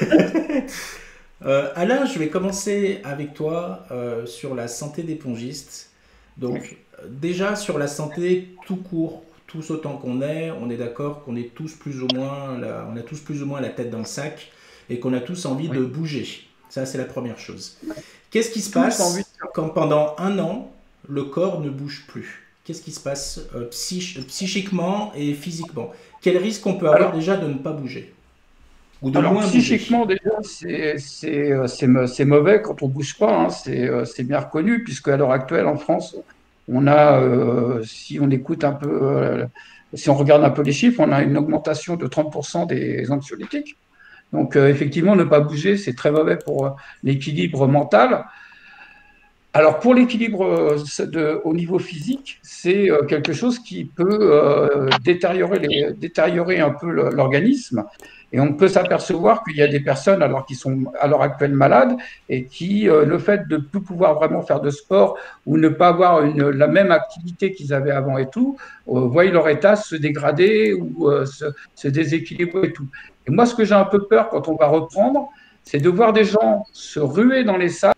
Speaker 2: Alain, je vais commencer avec toi sur la santé des pongistes. Donc, déjà sur la santé tout court, tous autant qu'on est, on est d'accord qu'on est tous plus ou moins, on a tous plus ou moins la tête dans le sac et qu'on a tous envie de bouger. Ça, c'est la première chose. Qu'est-ce qui se passe quand pendant un an, le corps ne bouge plus? Qu'est-ce qui se passe psychiquement et physiquement? Quel risque on peut avoir déjà de ne pas bouger? Ou de moins
Speaker 3: psychiquement,
Speaker 2: bouger?
Speaker 3: déjà, c'est mauvais quand on ne bouge pas. Hein. C'est bien reconnu, puisque à l'heure actuelle, en France, on a, si on écoute un peu, si on regarde un peu les chiffres, on a une augmentation de 30% des anxiolytiques. Donc, effectivement, ne pas bouger, c'est très mauvais pour l'équilibre mental. Alors, pour l'équilibre au niveau physique, c'est quelque chose qui peut détériorer un peu l'organisme. Et on peut s'apercevoir qu'il y a des personnes alors qui sont à l'heure actuelle malades et qui, le fait de ne plus pouvoir vraiment faire de sport ou ne pas avoir la même activité qu'ils avaient avant et tout, voient leur état se dégrader ou se déséquilibrer et tout. Et moi, ce que j'ai un peu peur quand on va reprendre, c'est de voir des gens se ruer dans les salles,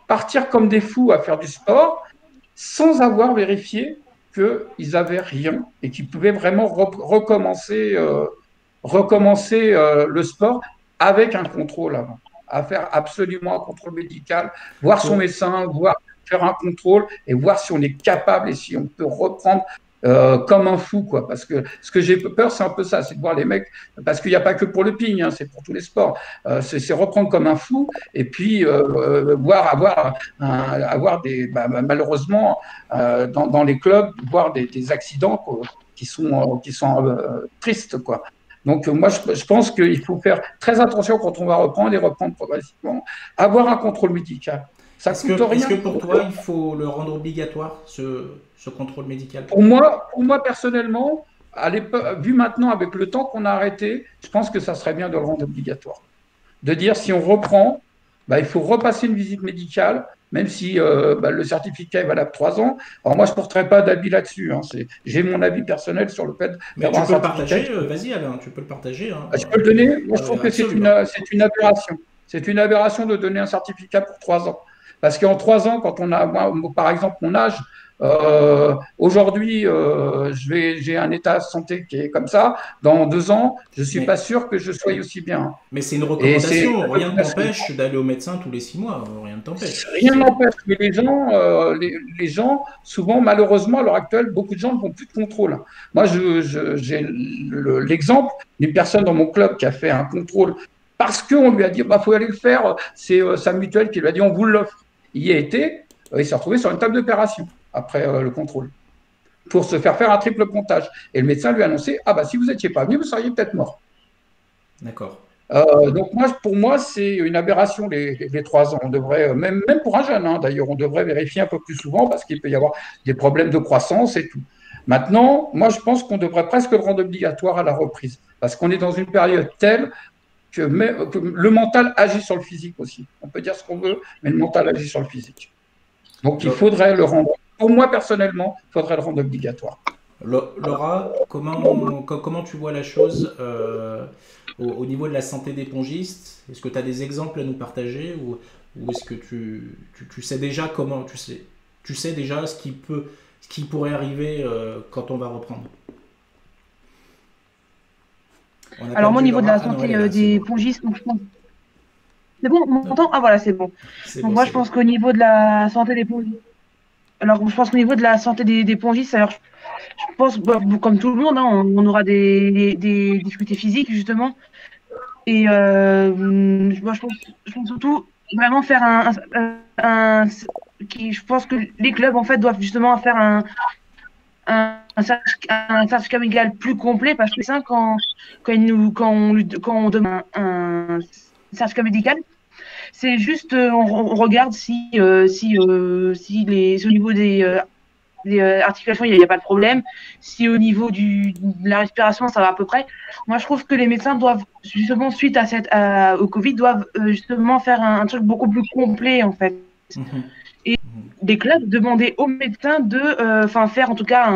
Speaker 3: partir comme des fous à faire du sport sans avoir vérifié qu'ils n'avaient rien et qu'ils pouvaient vraiment recommencer le sport avec un contrôle avant, à faire absolument un contrôle médical, voir son médecin, faire un contrôle et voir si on est capable et si on peut reprendre comme un fou, quoi. Parce que ce que j'ai peur, c'est un peu ça, c'est de voir les mecs, parce qu'il n'y a pas que pour le ping, hein, c'est pour tous les sports. C'est reprendre comme un fou et puis avoir malheureusement dans les clubs, voir des accidents qui sont tristes, quoi. Donc, moi, je pense qu'il faut faire très attention quand on va reprendre et reprendre progressivement, avoir un contrôle médical. Ça coûte rien.
Speaker 2: Est-ce que pour toi, il faut le rendre obligatoire, ce contrôle médical?
Speaker 3: Pour moi, personnellement, vu maintenant avec le temps qu'on a arrêté, je pense que ça serait bien de le rendre obligatoire. De dire, si on reprend, il faut repasser une visite médicale, même si le certificat est valable 3 ans. Alors moi, je ne porterai pas d'avis là-dessus. Hein. J'ai mon avis personnel sur le fait
Speaker 2: d'avoir un certificat. Mais tu peux le partager, vas-y Alain, tu peux le partager. Hein.
Speaker 3: Je peux le donner. Moi, je trouve que c'est une aberration. C'est une aberration de donner un certificat pour 3 ans. Parce qu'en 3 ans, quand on a, moi, par exemple, mon âge, aujourd'hui, j'ai un état de santé qui est comme ça. Dans 2 ans, je ne suis pas sûr que je sois aussi bien.
Speaker 2: Mais c'est une recommandation. Rien ne t'empêche d'aller au médecin tous les 6 mois. Rien ne t'empêche.
Speaker 3: Rien n'empêche. Mais les gens, souvent, malheureusement, à l'heure actuelle, beaucoup de gens ne font plus de contrôle. Moi, j'ai l'exemple d'une personne dans mon club qui a fait un contrôle parce qu'on lui a dit, faut aller le faire. C'est sa mutuelle qui lui a dit, on vous l'offre. Il y a été, il s'est retrouvé sur une table d'opération après le contrôle, pour se faire un triple pontage. Et le médecin lui a annoncé, si vous n'étiez pas venu, vous seriez peut-être mort.
Speaker 2: D'accord.
Speaker 3: Donc pour moi, c'est une aberration les 3 ans. On devrait, même pour un jeune, hein, d'ailleurs, on devrait vérifier un peu plus souvent parce qu'il peut y avoir des problèmes de croissance et tout. Maintenant, moi, je pense qu'on devrait presque le rendre obligatoire à la reprise parce qu'on est dans une période telle que le mental agit sur le physique aussi. On peut dire ce qu'on veut, mais le mental agit sur le physique. Donc, il faudrait le rendre, pour moi personnellement, il faudrait le rendre obligatoire.
Speaker 2: Laura, comment tu vois la chose au niveau de la santé des pongistes? Est-ce que tu as des exemples à nous partager ou est-ce que tu sais déjà comment tu sais déjà ce qui pourrait arriver quand on va reprendre?
Speaker 4: Alors moi au niveau de la santé des pongistes, donc, je pense... c'est bon, on m'entend? Ah voilà, c'est bon. Donc moi je pense qu'au niveau de la santé des pongistes, alors je pense qu'au niveau de la santé des pongistes, alors je pense, comme tout le monde, hein, on aura des difficultés physiques, justement. Et moi, je pense surtout vraiment faire je pense que les clubs, en fait, doivent justement faire un certificat médical plus complet, parce que ça, quand on demande un certificat médical, c'est juste, on regarde si au niveau des articulations, il n'y a pas de problème. Si au niveau de la respiration, ça va à peu près. Moi, je trouve que les médecins doivent, justement, suite au Covid, doivent justement faire un truc beaucoup plus complet, en fait. Et des clubs demander aux médecins de faire, en tout cas,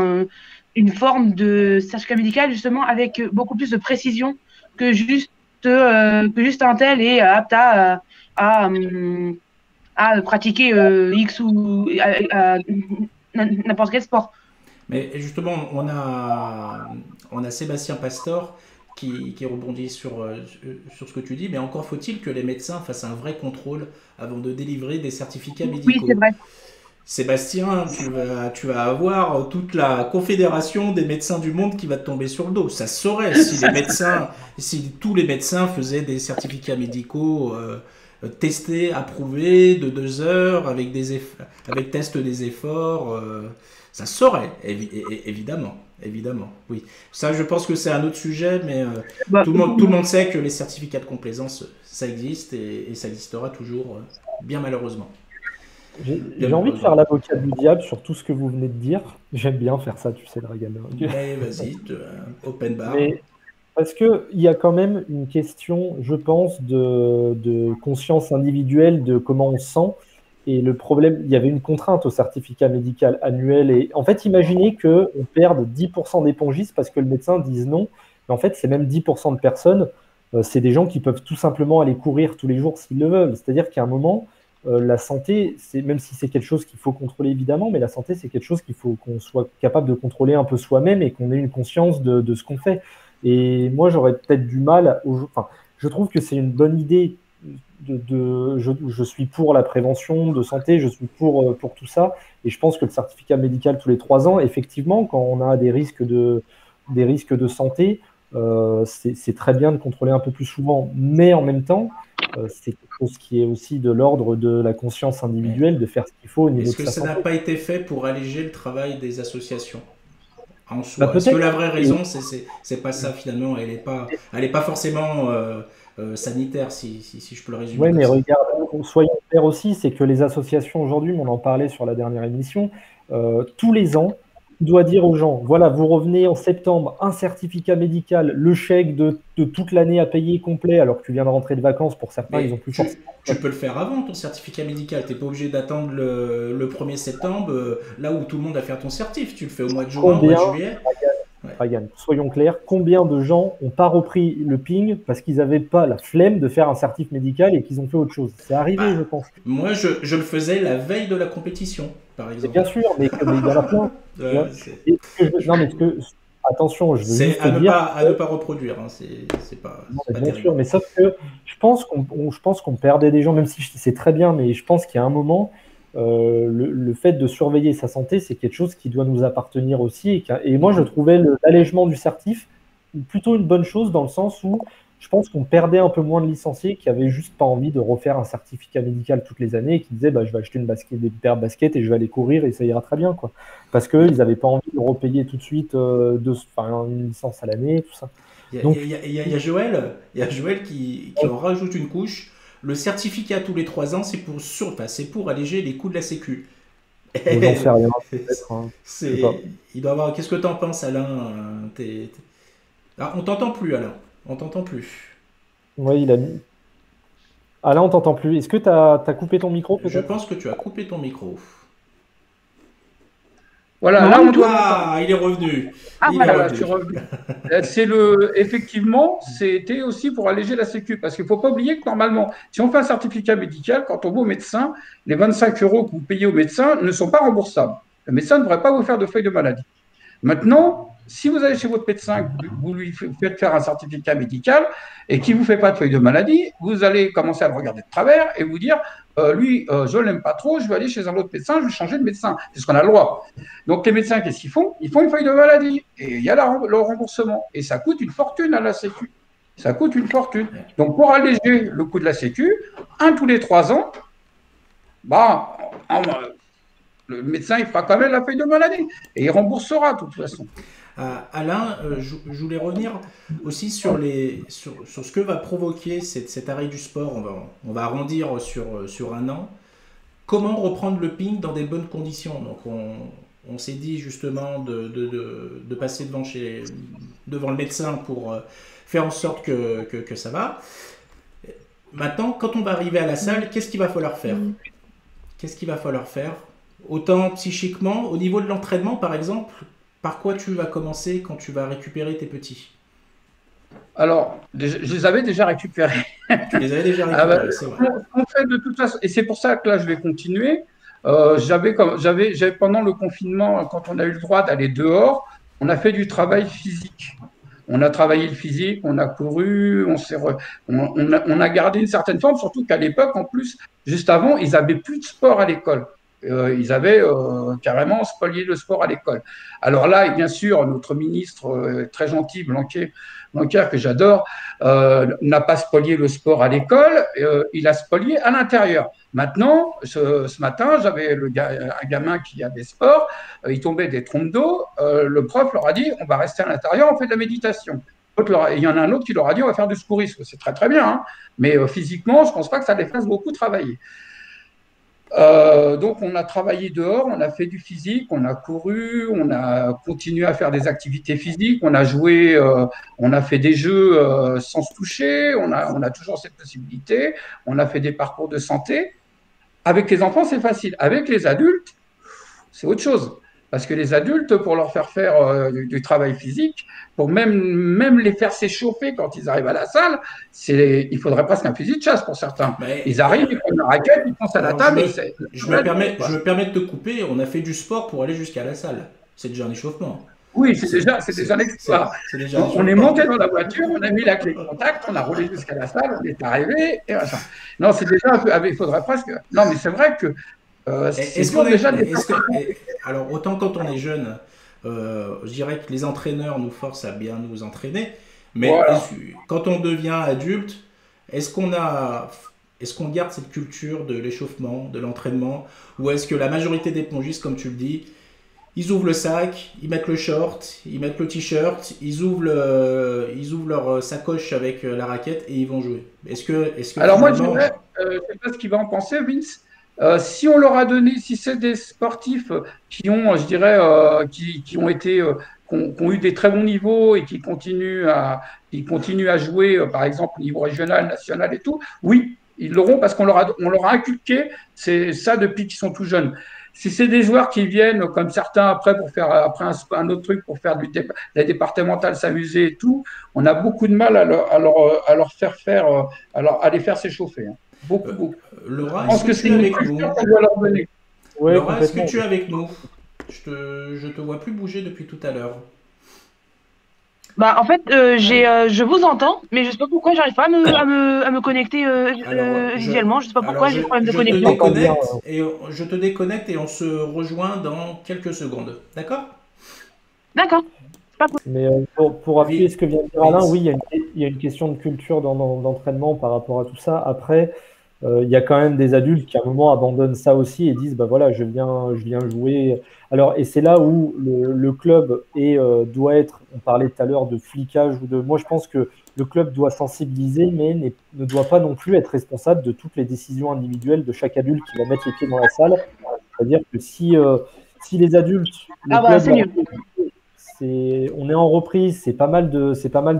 Speaker 4: une forme de certificat médical, justement, avec beaucoup plus de précision que juste un tel est apte à pratiquer X ou n'importe quel sport.
Speaker 2: Mais justement, on a Sébastien Pastor qui rebondit sur ce que tu dis, mais encore faut-il que les médecins fassent un vrai contrôle avant de délivrer des certificats médicaux.
Speaker 4: Oui, c'est vrai.
Speaker 2: Sébastien, tu vas avoir toute la confédération des médecins du monde qui va te tomber sur le dos. Ça se saurait si tous les médecins faisaient des certificats médicaux testés, approuvés, de 2 heures, avec test des efforts. Ça se saurait, évidemment. Oui. Ça, je pense que c'est un autre sujet, mais tout le monde sait que les certificats de complaisance, ça existe et ça existera toujours, bien malheureusement.
Speaker 1: J'ai envie de faire l'avocat du diable sur tout ce que vous venez de dire. J'aime bien faire ça, tu sais, Dragan.
Speaker 2: Mais vas-y, open bar.
Speaker 1: Mais parce qu'il y a quand même une question, je pense, de conscience individuelle, de comment on se sent. Et le problème, il y avait une contrainte au certificat médical annuel. Et en fait, imaginez qu'on perde 10% des pongistes parce que le médecin dise non. Mais en fait, c'est même 10% de personnes. C'est des gens qui peuvent tout simplement aller courir tous les jours s'ils le veulent. C'est-à-dire qu'à un moment, la santé, même si c'est quelque chose qu'il faut contrôler évidemment, mais la santé, c'est quelque chose qu'il faut qu'on soit capable de contrôler un peu soi-même et qu'on ait une conscience de ce qu'on fait. Et moi, j'aurais peut-être du mal, je trouve que c'est une bonne idée. Je suis pour la prévention de santé, je suis pour tout ça, et je pense que le certificat médical tous les 3 ans, effectivement, quand on a des risques de santé, c'est très bien de contrôler un peu plus souvent, mais en même temps, c'est quelque chose qui est aussi de l'ordre de la conscience individuelle, de faire ce qu'il faut au niveau de sa santé.
Speaker 2: Est-ce que ça n'a pas été fait pour alléger le travail des associations en soi? Est-ce que la vraie raison, c'est pas ça finalement? Elle est pas forcément sanitaire, si je peux le résumer.
Speaker 1: Oui, mais regarde, soyons clairs aussi, c'est que les associations aujourd'hui, on en parlait sur la dernière émission, tous les ans, on doit dire aux gens, voilà, vous revenez en septembre, un certificat médical, le chèque de toute l'année à payer complet, alors que tu viens de rentrer de vacances, pour certains,
Speaker 2: mais
Speaker 1: ils ont plus forcément.
Speaker 2: Tu peux le faire avant, ton certificat médical. Tu n'es pas obligé d'attendre le 1er septembre, là où tout le monde a fait ton certif. Tu le fais au mois de juin, au mois de juillet.
Speaker 1: Dragan, soyons clairs, combien de gens n'ont pas repris le ping parce qu'ils n'avaient pas la flemme de faire un certif médical et qu'ils ont fait autre chose? C'est arrivé, je pense.
Speaker 2: Moi, je le faisais la veille de la compétition, par exemple.
Speaker 1: Bien sûr, mais il y en a plein. Attention, je veux juste dire...
Speaker 2: à ne pas reproduire, hein. C'est pas
Speaker 1: bien
Speaker 2: terrible.
Speaker 1: sûr, mais sauf que je pense qu'on perdait des gens, même si c'est très bien, mais je pense qu'il y a un moment... le fait de surveiller sa santé, c'est quelque chose qui doit nous appartenir aussi. Et moi, je trouvais l'allègement du certif plutôt une bonne chose dans le sens où je pense qu'on perdait un peu moins de licenciés qui avaient juste pas envie de refaire un certificat médical toutes les années et qui disaient je vais acheter des paires de baskets et je vais aller courir et ça ira très bien, quoi. Parce qu'ils n'avaient pas envie de repayer tout de suite une licence à l'année, tout ça. Donc,
Speaker 2: Il y a Joël, qui en rajoute une couche. Le certificat tous les 3 ans, c'est pour alléger les coûts de la Sécu.
Speaker 1: j'en sais rien, peut-être. Hein. Je sais pas.
Speaker 2: Il doit avoir. Qu'est-ce que t'en penses, Alain? Ah, on t'entend plus, Alain. On t'entend plus.
Speaker 1: Oui, il a mis. Ah là, on t'entend plus. Est-ce que tu as coupé ton micro,
Speaker 2: Je
Speaker 1: peut-être?
Speaker 2: pense que tu as coupé ton micro.
Speaker 3: Voilà,
Speaker 4: Non,
Speaker 3: là
Speaker 4: du
Speaker 3: on
Speaker 4: tout.
Speaker 3: doit l'entendre.
Speaker 2: Ah, il est revenu.
Speaker 4: Ah,
Speaker 2: Il est
Speaker 4: voilà.
Speaker 3: Voilà,
Speaker 2: revenu.
Speaker 3: je suis revenu. Effectivement, c'était aussi pour alléger la Sécu, parce qu'il ne faut pas oublier que normalement, si on fait un certificat médical, quand on va au médecin, les 25 € que vous payez au médecin ne sont pas remboursables. Le médecin ne devrait pas vous faire de feuille de maladie. Maintenant, si vous allez chez votre médecin, vous lui faites faire un certificat médical et qu'il ne vous fait pas de feuille de maladie, vous allez commencer à le regarder de travers et vous dire, lui, je ne l'aime pas trop, je vais aller chez un autre médecin, je vais changer de médecin. C'est ce qu'on a le droit. Donc les médecins, qu'est-ce qu'ils font? Ils font une feuille de maladie et il y a le remboursement. Et ça coûte une fortune à la Sécu. Ça coûte une fortune. Donc pour alléger le coût de la Sécu, tous les 3 ans, bah, le médecin, il fera quand même la feuille de maladie et il remboursera de toute façon.
Speaker 2: Alain, je voulais revenir aussi sur ce que va provoquer cet arrêt du sport. On va arrondir sur 1 an. Comment reprendre le ping dans des bonnes conditions? Donc on s'est dit justement de passer devant le médecin pour faire en sorte que ça va. Maintenant, quand on va arriver à la salle, qu'est-ce qu'il va falloir faire? Qu'est-ce qu'il va falloir faire? Autant psychiquement, au niveau de l'entraînement par exemple, par quoi tu vas commencer quand tu vas récupérer tes petits?
Speaker 3: Alors, je les avais déjà récupérés.
Speaker 2: Tu les avais déjà récupérés, c'est vrai.
Speaker 3: On fait de toute façon, et c'est pour ça que là, je vais continuer. J'avais pendant le confinement, quand on a eu le droit d'aller dehors, on a fait du travail physique. On a travaillé le physique, on a couru, on a gardé une certaine forme, surtout qu'à l'époque, en plus, juste avant, ils n'avaient plus de sport à l'école. Ils avaient carrément spolié le sport à l'école. Alors là, et bien sûr, notre ministre très gentil, Blanquer, que j'adore, n'a pas spolié le sport à l'école, il a spolié à l'intérieur. Maintenant, ce matin, j'avais un gamin qui a des sports, il tombait des trompes d'eau, le prof leur a dit, on va rester à l'intérieur, on fait de la méditation. Il y en a un autre qui leur a dit, on va faire du secourisme. C'est très très bien, hein, mais physiquement, je ne pense pas que ça les fasse beaucoup travailler. Donc, on a travaillé dehors, on a fait du physique, on a couru, on a continué à faire des activités physiques, on a joué, on a fait des jeux sans se toucher, on a toujours cette possibilité, on a fait des parcours de santé. Avec les enfants, c'est facile. Avec les adultes, c'est autre chose. Parce que les adultes, pour leur faire du travail physique, pour même les faire s'échauffer quand ils arrivent à la salle, il faudrait presque un fusil de chasse pour certains.
Speaker 2: Mais,
Speaker 3: ils arrivent, ils prennent la raquette, ils pensent à la table.
Speaker 2: Je me permets de te couper, on a fait du sport pour aller jusqu'à la salle. C'est déjà un échauffement.
Speaker 3: Oui, c'est déjà un exploit. On est monté dans la voiture, on a mis la clé de contact, on a roulé jusqu'à la salle, on est arrivé. Et machin. Non, c'est déjà un peu. Il faudrait presque. Non, mais c'est vrai que.
Speaker 2: Alors, autant quand on est jeune, je dirais que les entraîneurs nous forcent à bien nous entraîner, mais voilà. Quand on devient adulte, est-ce qu'on garde cette culture de l'échauffement, de l'entraînement, ou est-ce que la majorité des pongistes, comme tu le dis, ils ouvrent le sac, ils mettent le short, ils mettent le t-shirt, ils ouvrent leur sacoche avec la raquette et ils vont jouer?
Speaker 3: Alors moi, je dirais, je ne sais pas ce qu'il va en penser, Vince. Si on leur a donné, si c'est des sportifs qui ont, je dirais, qui ont eu des très bons niveaux et qui continuent à jouer, par exemple, au niveau régional, national et tout, oui, ils l'auront parce qu'on leur a inculqué ça depuis qu'ils sont tout jeunes. Si c'est des joueurs qui viennent, comme certains après pour faire un autre truc, pour faire la départementale, s'amuser et tout, on a beaucoup de mal à leur faire à les faire s'échauffer. Hein. Beaucoup.
Speaker 2: Laura, est-ce que tu es avec nous?
Speaker 1: Ouais,
Speaker 2: Laura, est-ce que tu es avec nous? Je te vois plus bouger depuis tout à l'heure.
Speaker 4: Bah, en fait, je vous entends, mais je sais pas pourquoi j'arrive pas à me connecter visuellement. Je sais pas pourquoi j'ai des problèmes de connexion.
Speaker 2: Je te déconnecte et on se rejoint dans quelques secondes. D'accord?
Speaker 4: D'accord.
Speaker 1: Mais pour appuyer ce que vient de dire Alain, oui, il y a une question de culture d'entraînement par rapport à tout ça. Après, Il y a quand même des adultes qui à un moment abandonnent ça aussi et disent bah voilà, je viens jouer. Alors, et c'est là où le club doit être, on parlait tout à l'heure de flicage ou de. Moi, je pense que le club doit sensibiliser, mais ne doit pas non plus être responsable de toutes les décisions individuelles de chaque adulte qui va mettre les pieds dans la salle. C'est-à-dire que si les adultes, le
Speaker 4: Ah bah,
Speaker 1: club
Speaker 4: c'est mieux.
Speaker 1: on est en reprise, c'est pas mal de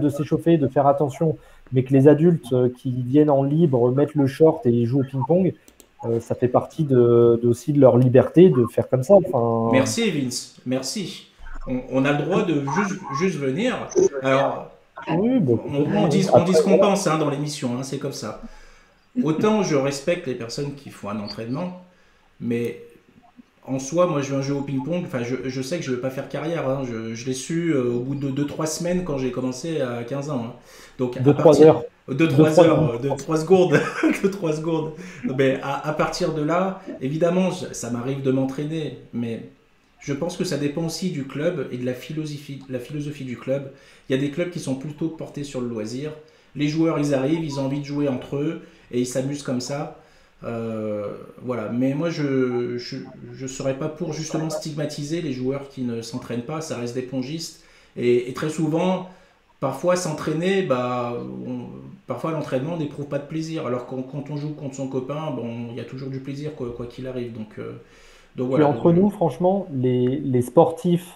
Speaker 1: s'échauffer, de faire attention, mais que les adultes qui viennent en libre mettent le short et jouent au ping-pong, ça fait partie aussi de leur liberté de faire comme ça. Enfin,
Speaker 2: Merci Vince, merci. On a le droit de juste venir. Alors,
Speaker 1: oui, bah,
Speaker 2: on dit ce qu'on pense hein, dans l'émission, hein, c'est comme ça. Autant je respecte les personnes qui font un entraînement, mais en soi, moi je viens jouer au ping-pong, enfin je sais que je ne vais pas faire carrière, hein. Je l'ai su au bout de 2-3 semaines quand j'ai commencé à 15 ans. Hein. Donc,
Speaker 1: 2-3 heures.
Speaker 2: 2-3 heures, 2-3 secondes. 2-3 secondes. Mais à partir de là, évidemment, ça m'arrive de m'entraîner, mais je pense que ça dépend aussi du club et de la philosophie du club. Il y a des clubs qui sont plutôt portés sur le loisir. Les joueurs, ils arrivent, ils ont envie de jouer entre eux et ils s'amusent comme ça. Voilà, mais moi je serais pas pour justement stigmatiser les joueurs qui ne s'entraînent pas, ça reste des pongistes et très souvent, parfois s'entraîner, parfois l'entraînement n'éprouve pas de plaisir, alors quand on joue contre son copain, bon, il y a toujours du plaisir quoi qu'il arrive, donc voilà.
Speaker 1: Puis entre nous, franchement, les sportifs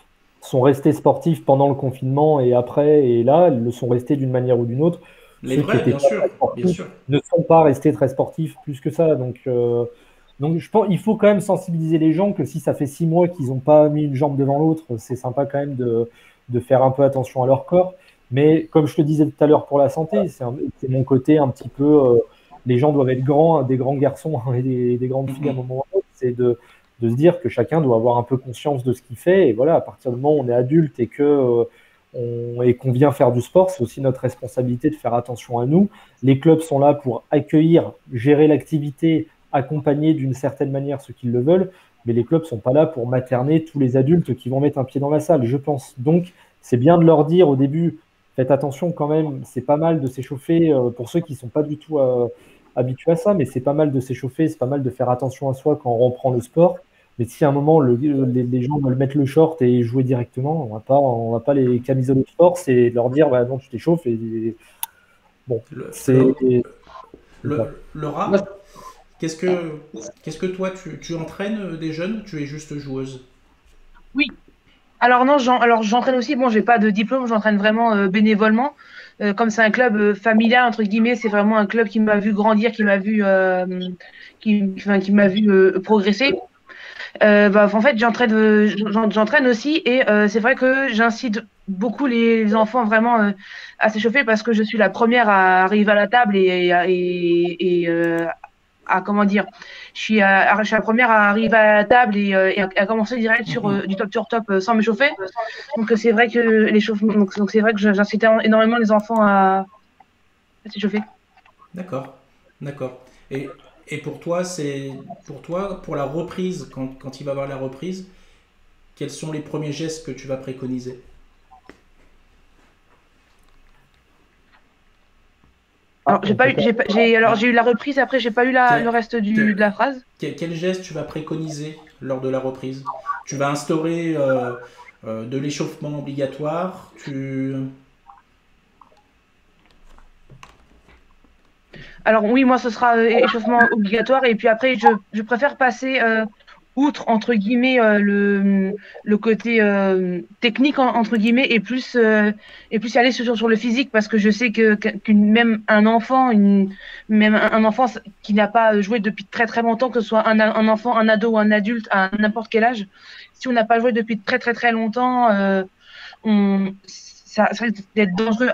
Speaker 1: sont restés sportifs pendant le confinement et après, et là, ils le sont restés d'une manière ou d'une autre.
Speaker 2: Les
Speaker 1: Ceux
Speaker 2: vrais,
Speaker 1: qui étaient
Speaker 2: bien
Speaker 1: pas
Speaker 2: sûr,
Speaker 1: très sportifs
Speaker 2: bien sûr.
Speaker 1: ne sont pas restés très sportifs plus que ça. Donc je pense il faut quand même sensibiliser les gens que si ça fait 6 mois qu'ils n'ont pas mis une jambe devant l'autre, c'est sympa quand même de faire un peu attention à leur corps. Mais comme je te disais tout à l'heure pour la santé, c'est mon côté un petit peu. Les gens doivent être grands, des grands garçons et des grandes filles à un moment ou à un autre. C'est de se dire que chacun doit avoir un peu conscience de ce qu'il fait. Et voilà, à partir du moment où on est adulte et qu'on vient faire du sport, c'est aussi notre responsabilité de faire attention à nous. Les clubs sont là pour accueillir, gérer l'activité, accompagner d'une certaine manière ceux qui le veulent, mais les clubs ne sont pas là pour materner tous les adultes qui vont mettre un pied dans la salle, je pense. Donc, c'est bien de leur dire au début, faites attention quand même, c'est pas mal de s'échauffer pour ceux qui ne sont pas du tout habitués à ça, mais c'est pas mal de s'échauffer, c'est pas mal de faire attention à soi quand on reprend le sport. Mais si à un moment les gens veulent mettre le short et jouer directement, on va pas les camisoler de force et leur dire bah non tu t'échauffes bon
Speaker 2: Laura, qu'est-ce que toi tu entraînes des jeunes ou tu es juste joueuse?
Speaker 4: Oui. Alors non, j'entraîne aussi. Bon, j'ai pas de diplôme, j'entraîne vraiment bénévolement. Comme c'est un club familial entre guillemets, c'est vraiment un club qui m'a vu grandir, qui m'a vu progresser. En fait, j'entraîne aussi et c'est vrai que j'incite beaucoup les enfants vraiment à s'échauffer parce que je suis la première à arriver à la table à comment dire, je suis la première à arriver à la table et à commencer direct sur du top sur top sans m'échauffer. Donc c'est vrai que l'échauffement, donc c'est vrai que j'incite énormément les enfants à s'échauffer.
Speaker 2: D'accord. Et pour toi, pour la reprise, quand il va y avoir la reprise, quels sont les premiers gestes que tu vas préconiser?
Speaker 4: Alors, j'ai eu la reprise, après j'ai pas eu le reste de la phrase.
Speaker 2: Quel geste tu vas préconiser lors de la reprise? Tu vas instaurer de l'échauffement obligatoire?
Speaker 4: Alors oui, moi ce sera échauffement obligatoire et puis après je préfère passer outre entre guillemets le côté technique entre guillemets et plus aller sur le physique parce que je sais que même un enfant qui n'a pas joué depuis très très longtemps, que ce soit un enfant, un ado ou un adulte à n'importe quel âge, si on n'a pas joué depuis très très très longtemps, ça risque d'être dangereux.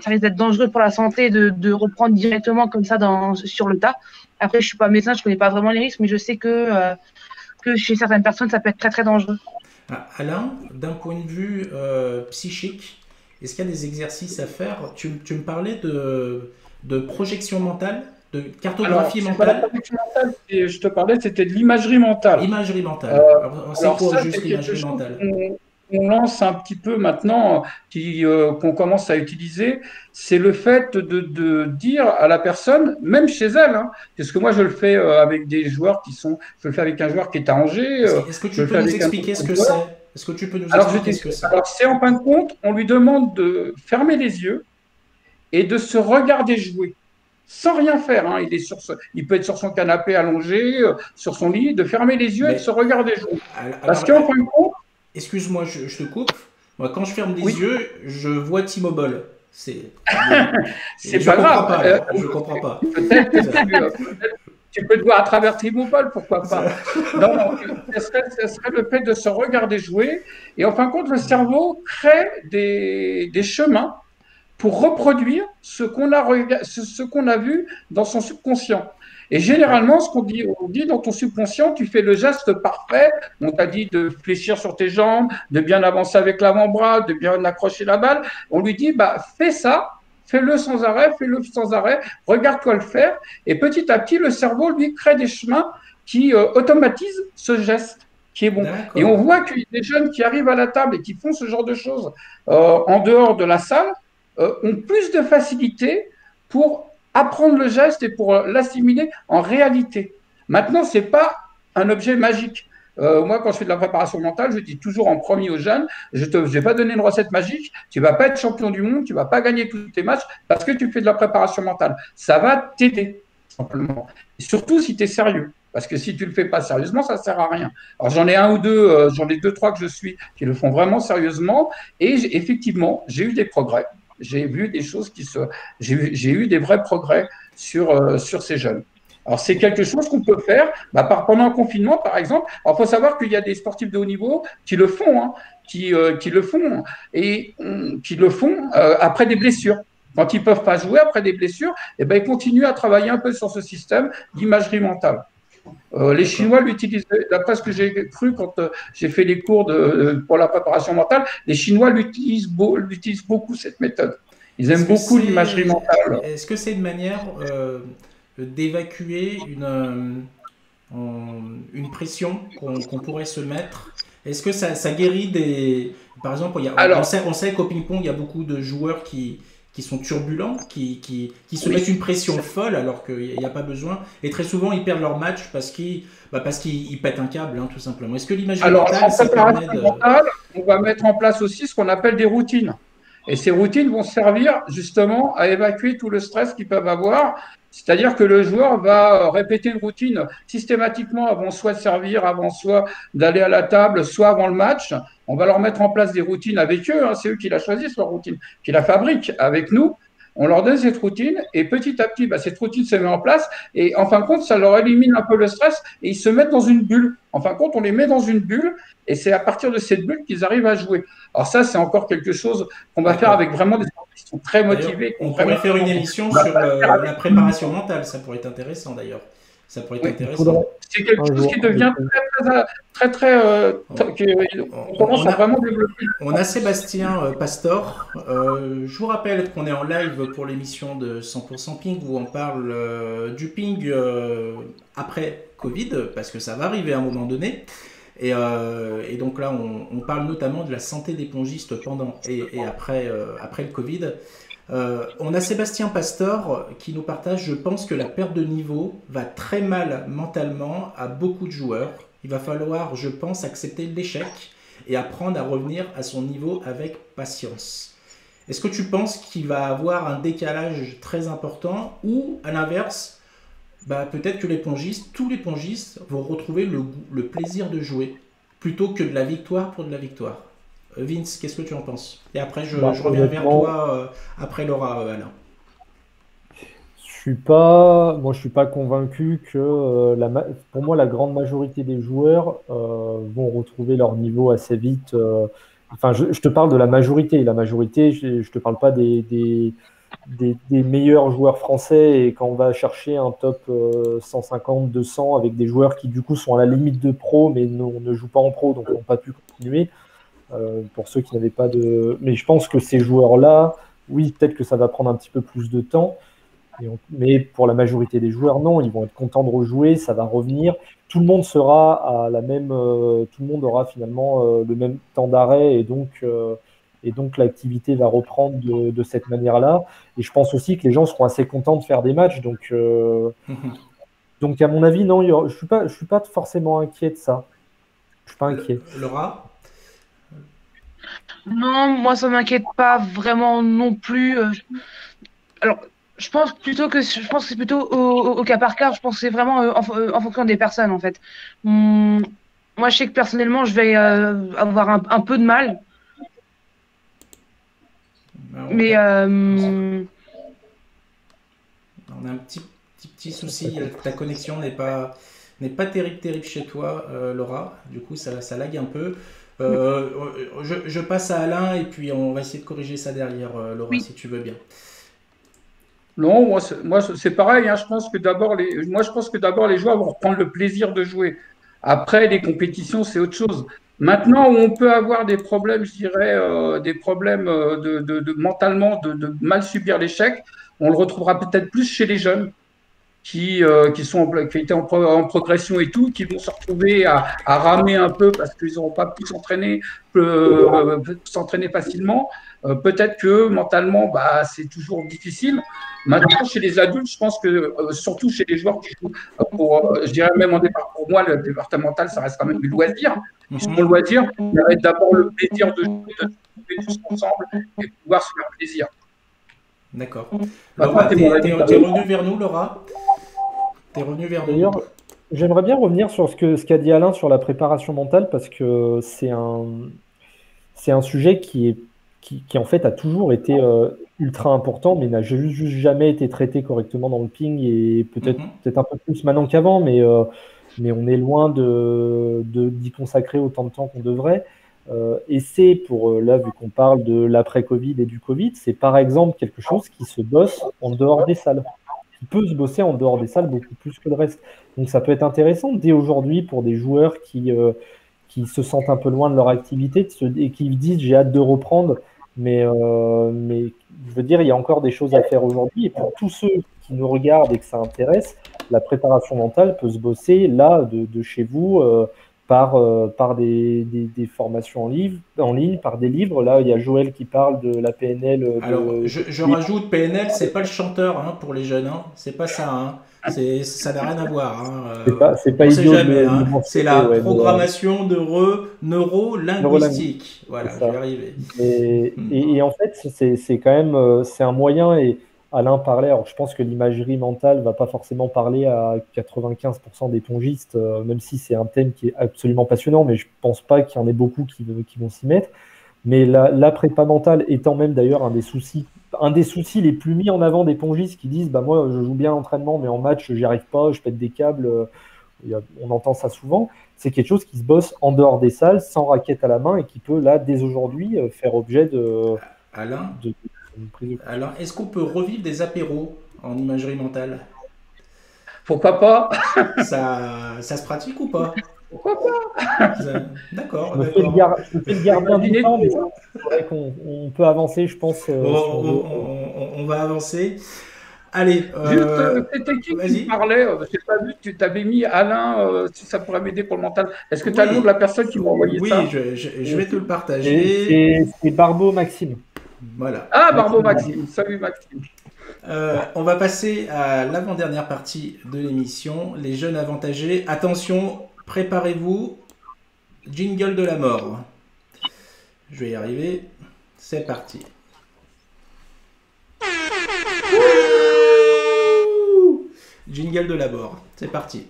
Speaker 4: Ça risque d'être dangereux pour la santé de reprendre directement comme ça sur le tas. Après, je suis pas médecin, je connais pas vraiment les risques, mais je sais que chez certaines personnes, ça peut être très très dangereux.
Speaker 2: Alain, d'un point de vue psychique, est-ce qu'il y a des exercices à faire? Tu me parlais de projection mentale, de cartographie mentale.
Speaker 3: La projection mentale, je te parlais, c'était de l'imagerie mentale.
Speaker 2: Imagerie mentale. C'est quoi juste l'imagerie mentale?
Speaker 3: qu'on lance un petit peu maintenant, qu'on commence à utiliser, c'est le fait de dire à la personne, même chez elle, hein, parce que moi je le fais avec des joueurs je le fais avec un joueur qui est à Angers,
Speaker 2: Est-ce que
Speaker 3: je
Speaker 2: tu
Speaker 3: le
Speaker 2: peux
Speaker 3: fais
Speaker 2: nous
Speaker 3: avec un
Speaker 2: expliquer
Speaker 3: autre
Speaker 2: ce que
Speaker 3: joueur.
Speaker 2: c'est? Est-ce que tu peux nous expliquer ce que c'est?
Speaker 3: Alors c'est en fin de compte, on lui demande de fermer les yeux et de se regarder jouer. Sans rien faire, hein. Il peut être sur son canapé allongé, sur son lit, de fermer les yeux et de se
Speaker 2: Mais
Speaker 3: regarder jouer. Parce
Speaker 2: alors,
Speaker 3: qu'en fin de compte,
Speaker 2: excuse-moi, je te coupe. Moi, quand je ferme les
Speaker 3: oui,
Speaker 2: yeux, je vois T-Mobile.
Speaker 3: c'est
Speaker 2: Je
Speaker 3: pas
Speaker 2: comprends
Speaker 3: grave.
Speaker 2: pas, là. Je comprends pas.
Speaker 3: Peut-être que tu peux te voir à travers T-Mobile, pourquoi pas. Non, ce serait le fait de se regarder jouer. Et en fin de compte, le cerveau crée des chemins pour reproduire ce qu'on a vu dans son subconscient. Et
Speaker 2: D'accord.
Speaker 3: généralement, on dit dans ton subconscient, tu fais le geste parfait. On t'a dit de fléchir sur tes jambes, de bien avancer avec l'avant-bras, de bien accrocher la balle. On lui dit, bah, fais ça, fais-le sans arrêt, regarde-toi le faire. Et petit à petit, le cerveau, lui, crée des chemins qui automatisent ce geste qui est bon. Et on
Speaker 2: D'accord.
Speaker 3: voit qu'il y a des jeunes qui arrivent à la table et qui font ce genre de choses en dehors de la salle, ont plus de facilité pour apprendre le geste et pour l'assimiler en réalité. Maintenant, ce n'est pas un objet magique. Moi, quand je fais de la préparation mentale, je dis toujours en premier aux jeunes, je ne vais pas donner une recette magique, tu ne vas pas être champion du monde, tu ne vas pas gagner tous tes matchs parce que tu fais de la préparation mentale. Ça va t'aider, simplement. Et surtout si tu es sérieux. Parce que si tu ne le fais pas sérieusement, ça ne sert à rien. Alors j'en ai un ou deux, j'en ai deux, trois que je suis qui le font vraiment sérieusement. Et effectivement, j'ai eu des progrès. J'ai vu des choses j'ai eu des vrais progrès sur ces jeunes. Alors, c'est quelque chose qu'on peut faire pendant un confinement, par exemple. Alors, il faut savoir qu'il y a des sportifs de haut niveau qui le font, hein, qui le font et qui le font après des blessures. Quand ils ne peuvent pas jouer après des blessures, eh ben, ils continuent à travailler un peu sur ce système d'imagerie mentale. Les
Speaker 2: D'accord.
Speaker 3: Chinois l'utilisent, d'après ce que j'ai cru quand j'ai fait les cours pour la préparation mentale, les Chinois l'utilisent beaucoup cette méthode. Ils aiment beaucoup l'imagerie mentale.
Speaker 2: Est-ce que c'est une manière d'évacuer une pression qu'on pourrait se mettre? Est-ce que ça guérit des... Par exemple,
Speaker 3: Alors,
Speaker 2: on sait qu'au ping-pong, il y a beaucoup de joueurs qui sont turbulents, qui se
Speaker 3: oui,
Speaker 2: mettent une pression folle alors qu'il n'y a pas besoin. Et très souvent, ils perdent leur match parce qu'ils pètent un câble, hein, tout simplement. Est-ce que l'imagerie
Speaker 3: alors,
Speaker 2: mentale,
Speaker 3: en
Speaker 2: ça permet
Speaker 3: préparation
Speaker 2: de...
Speaker 3: mentale, on va mettre en place aussi ce qu'on appelle des routines. Et ces routines vont servir justement à évacuer tout le stress qu'ils peuvent avoir. C'est-à-dire que le joueur va répéter une routine systématiquement avant soit de servir, avant soit d'aller à la table, soit avant le match. On va leur mettre en place des routines avec eux. Hein, c'est eux qui la choisissent, leur routine, qui la fabriquent avec nous. On leur donne cette routine et petit à petit, cette routine se met en place et en fin de compte, ça leur élimine un peu le stress et ils se mettent dans une bulle. En fin de compte, on les met dans une bulle et c'est à partir de cette bulle qu'ils arrivent à jouer. Alors ça, c'est encore quelque chose qu'on va faire avec vraiment des sportifs qui sont très
Speaker 2: D'ailleurs,
Speaker 3: motivés.
Speaker 2: on pourrait faire une émission sur la préparation mentale, ça pourrait être intéressant d'ailleurs. Ça pourrait être intéressant.
Speaker 3: C'est quelque chose qui devient très on commence à vraiment développer.
Speaker 2: On a Sébastien Pastor. Je vous rappelle qu'on est en live pour l'émission de 100% Ping où on parle du ping après Covid, parce que ça va arriver à un moment donné. Et donc là, on parle notamment de la santé des pongistes pendant et après le Covid. On a Sébastien Pastor qui nous partage: je pense que la perte de niveau va très mal mentalement à beaucoup de joueurs. Il va falloir, je pense, accepter l'échec et apprendre à revenir à son niveau avec patience. Est-ce que tu penses qu'il va avoir un décalage très important ou, à l'inverse, peut-être que tous les pongistes vont retrouver le plaisir de jouer plutôt que de la victoire pour de la victoire? Vince, qu'est-ce que tu en penses? Et après, je reviens vers toi après Laura, Alain.
Speaker 1: Je suis pas convaincu que pour moi la grande majorité des joueurs vont retrouver leur niveau assez vite. Enfin, je te parle de la majorité. La majorité, je te parle pas des meilleurs joueurs français. Et quand on va chercher un top 150, 200 avec des joueurs qui du coup sont à la limite de pro, mais ne jouent pas en pro, donc n'ont pas pu continuer. Pour ceux qui n'avaient pas de... Mais je pense que ces joueurs-là, oui, peut-être que ça va prendre un petit peu plus de temps. Mais pour la majorité des joueurs, non, ils vont être contents de rejouer, ça va revenir. Tout le monde sera à la même, tout le monde aura finalement le même temps d'arrêt et donc l'activité va reprendre de cette manière-là. Et je pense aussi que les gens seront assez contents de faire des matchs. Donc à mon avis, non, je suis pas forcément inquiet de ça. Je suis pas inquiet.
Speaker 2: Laura?
Speaker 4: Non, moi ça m'inquiète pas vraiment non plus. Alors, je pense que c'est plutôt au cas par cas. Je pense que c'est vraiment en fonction des personnes en fait. Moi, je sais que personnellement, je vais avoir un peu de mal, mais
Speaker 2: On a un petit souci. Ta connexion n'est pas terrible chez toi, Laura. Du coup, ça lag un peu. Je passe à Alain et puis on va essayer de corriger ça derrière, Laura,
Speaker 4: oui.
Speaker 2: si tu veux bien.
Speaker 3: Non, moi c'est pareil. Hein. Je pense que d'abord les joueurs vont reprendre le plaisir de jouer. Après, les compétitions, c'est autre chose. Maintenant, où on peut avoir des problèmes, je dirais, des problèmes mentalement, de mal subir l'échec, on le retrouvera peut-être plus chez les jeunes qui étaient en progression et tout, qui vont se retrouver à ramer un peu parce qu'ils n'auront pas pu s'entraîner facilement. Peut-être que mentalement, bah, c'est toujours difficile. Maintenant, chez les adultes, je pense que, surtout chez les joueurs qui jouent, je dirais même en départ, pour moi, le départemental, ça reste quand même du loisir. Mon loisir, ça va être d'abord le plaisir de jouer tous ensemble et pouvoir se faire plaisir.
Speaker 2: D'accord. Laura, t'es revenu vers nous, Laura? T'es revenu vers nous.
Speaker 1: D'ailleurs, j'aimerais bien revenir sur ce qu'a dit Alain sur la préparation mentale parce que c'est un sujet qui en fait a toujours été ultra important, mais n'a juste jamais été traité correctement dans le ping et peut-être un peu plus maintenant qu'avant, mais on est loin d'y consacrer autant de temps qu'on devrait. Et c'est là, vu qu'on parle de l'après-Covid et du Covid, c'est par exemple quelque chose qui se bosse en dehors des salles, qui peut se bosser en dehors des salles beaucoup plus que le reste. Donc ça peut être intéressant dès aujourd'hui pour des joueurs qui se sentent un peu loin de leur activité et qui disent j'ai hâte de reprendre, mais je veux dire, il y a encore des choses à faire aujourd'hui. Et pour tous ceux qui nous regardent et que ça intéresse, la préparation mentale peut se bosser là, de chez vous, par des formations en ligne, par des livres. Là, il y a Joël qui parle de la PNL.
Speaker 2: Alors, je rajoute PNL, c'est pas le chanteur hein, pour les jeunes, hein. C'est pas ça. Hein. Ça n'a rien à voir. Hein.
Speaker 1: C'est pas idiot
Speaker 2: jamais. Hein. C'est la programmation neuro-linguistique. Voilà, je vais arriver.
Speaker 1: Et en fait, c'est quand même c'est un moyen. Et Alain parlait, alors je pense que l'imagerie mentale va pas forcément parler à 95% des pongistes, même si c'est un thème qui est absolument passionnant, mais je pense pas qu'il y en ait beaucoup qui vont s'y mettre. Mais la prépa mentale étant même d'ailleurs un des soucis les plus mis en avant des pongistes qui disent bah moi je joue bien l'entraînement, mais en match j'y arrive pas, je pète des câbles, on entend ça souvent. C'est quelque chose qui se bosse en dehors des salles, sans raquette à la main, et qui peut là dès aujourd'hui faire objet de
Speaker 2: Alain, alors, est-ce qu'on peut revivre des apéros en imagerie mentale?
Speaker 3: Pourquoi pas?
Speaker 2: Ça se pratique ou pas?
Speaker 3: Pourquoi pas?
Speaker 2: D'accord.
Speaker 1: Je fais le gardien du temps, mais c'est vrai qu'on peut avancer, je pense.
Speaker 2: On va avancer. Allez.
Speaker 3: Juste, c'était qui parlait? Je n'ai pas vu, tu t'avais mis Alain, si ça pourrait m'aider pour le mental. Est-ce que tu as le nom de la personne qui m'a envoyé ça?
Speaker 2: Oui, je vais te le partager.
Speaker 1: C'est Barbeau Maxime.
Speaker 2: Voilà.
Speaker 3: Ah, Barbeau Maxime. Salut Maxime.
Speaker 2: On va passer à l'avant-dernière partie de l'émission. Les jeunes avantagés. Attention, préparez-vous. Jingle de la mort. Je vais y arriver. C'est parti. Jingle de la mort. C'est parti.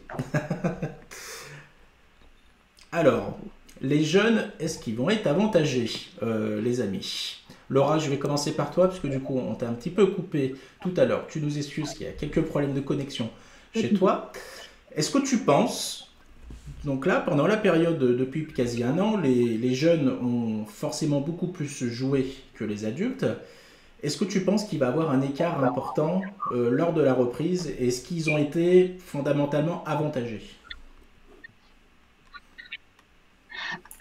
Speaker 2: Alors, les jeunes, est-ce qu'ils vont être avantagés, les amis? Laura, je vais commencer par toi, parce que du coup, on t'a un petit peu coupé tout à l'heure. Tu nous excuses qu'il y a quelques problèmes de connexion chez toi. Est-ce que tu penses, donc là, pendant la période depuis quasi un an, les jeunes ont forcément beaucoup plus joué que les adultes. Est-ce que tu penses qu'il va y avoir un écart important lors de la reprise? Est-ce qu'ils ont été fondamentalement avantagés?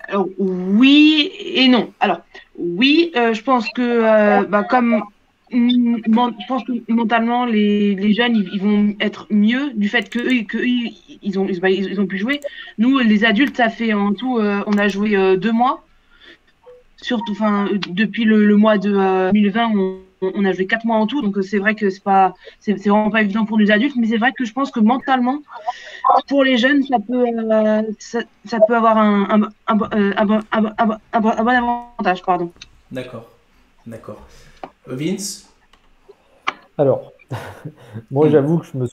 Speaker 4: Alors, oui et non. Alors, oui, je pense que comme je pense que mentalement, les jeunes, ils vont être mieux du fait que ils ont pu jouer. Nous, les adultes, ça fait en tout, on a joué 2 mois. Surtout, enfin, depuis le mois de 2020, on a joué 4 mois en tout. Donc, c'est vrai que c'est vraiment pas évident pour les adultes. Mais c'est vrai que je pense que mentalement, pour les jeunes, ça peut avoir un bon avantage, pardon.
Speaker 2: D'accord. Vince?
Speaker 1: Alors, moi, j'avoue que je me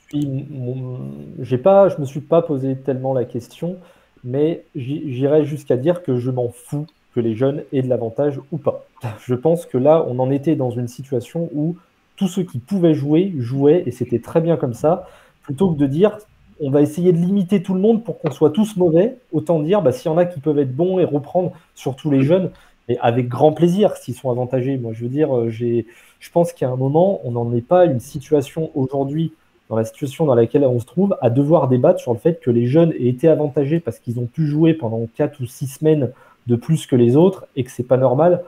Speaker 1: suis pas posé tellement la question, mais j'irais jusqu'à dire que je m'en fous que les jeunes aient de l'avantage ou pas. Je pense que là, on en était dans une situation où tous ceux qui pouvaient jouer, jouaient, et c'était très bien comme ça, plutôt que de dire on va essayer de limiter tout le monde pour qu'on soit tous mauvais, autant dire bah, s'il y en a qui peuvent être bons et reprendre, surtout les jeunes, et avec grand plaisir s'ils sont avantagés. Moi, je veux dire, je pense qu'à un moment, on n'en est pas à une situation aujourd'hui, dans la situation dans laquelle on se trouve, à devoir débattre sur le fait que les jeunes aient été avantagés parce qu'ils ont pu jouer pendant 4 ou 6 semaines de plus que les autres et que c'est pas normal.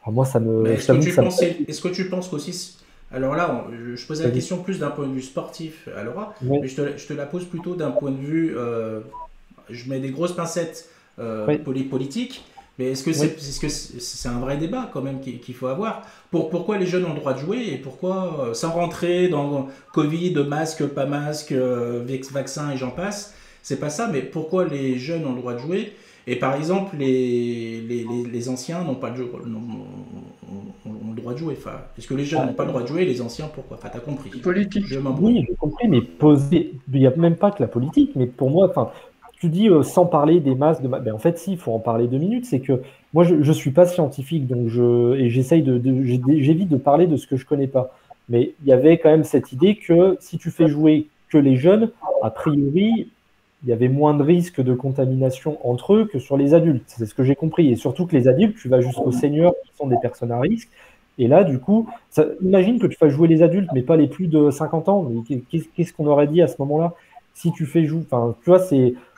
Speaker 1: Alors moi, ça me.
Speaker 2: Est-ce que tu penses qu'aussi. Alors là, je posais la question plus d'un point de vue sportif à Laura,
Speaker 1: Oui.
Speaker 2: mais je te la pose plutôt d'un point de vue. Je mets des grosses pincettes politiques, mais est-ce que c'est un vrai débat quand même qu'il faut avoir pourquoi les jeunes ont le droit de jouer et pourquoi, sans rentrer dans Covid, masque, pas masque, vaccin et j'en passe, c'est pas ça, mais pourquoi les jeunes ont le droit de jouer et par exemple les anciens n'ont pas ont le droit de jouer. Enfin, est-ce que les jeunes n'ont pas le droit de jouer, les anciens pourquoi? Enfin, t'as compris.
Speaker 3: Politique.
Speaker 1: Oui, j'ai compris, mais il n'y a même pas que la politique, mais pour moi, enfin, tu dis sans parler des masques, ben, en fait, si, il faut en parler 2 minutes. C'est que moi, je ne suis pas scientifique, donc j'évite de parler de ce que je connais pas. Mais il y avait quand même cette idée que si tu fais jouer que les jeunes, a priori, il y avait moins de risques de contamination entre eux que sur les adultes. C'est ce que j'ai compris. Et surtout que les adultes, tu vas jusqu'aux seniors qui sont des personnes à risque. Et là, du coup, imagine que tu fasses jouer les adultes, mais pas les plus de 50 ans. Mais qu'est-ce qu'on aurait dit à ce moment-là? Si tu fais jouer, enfin, tu vois,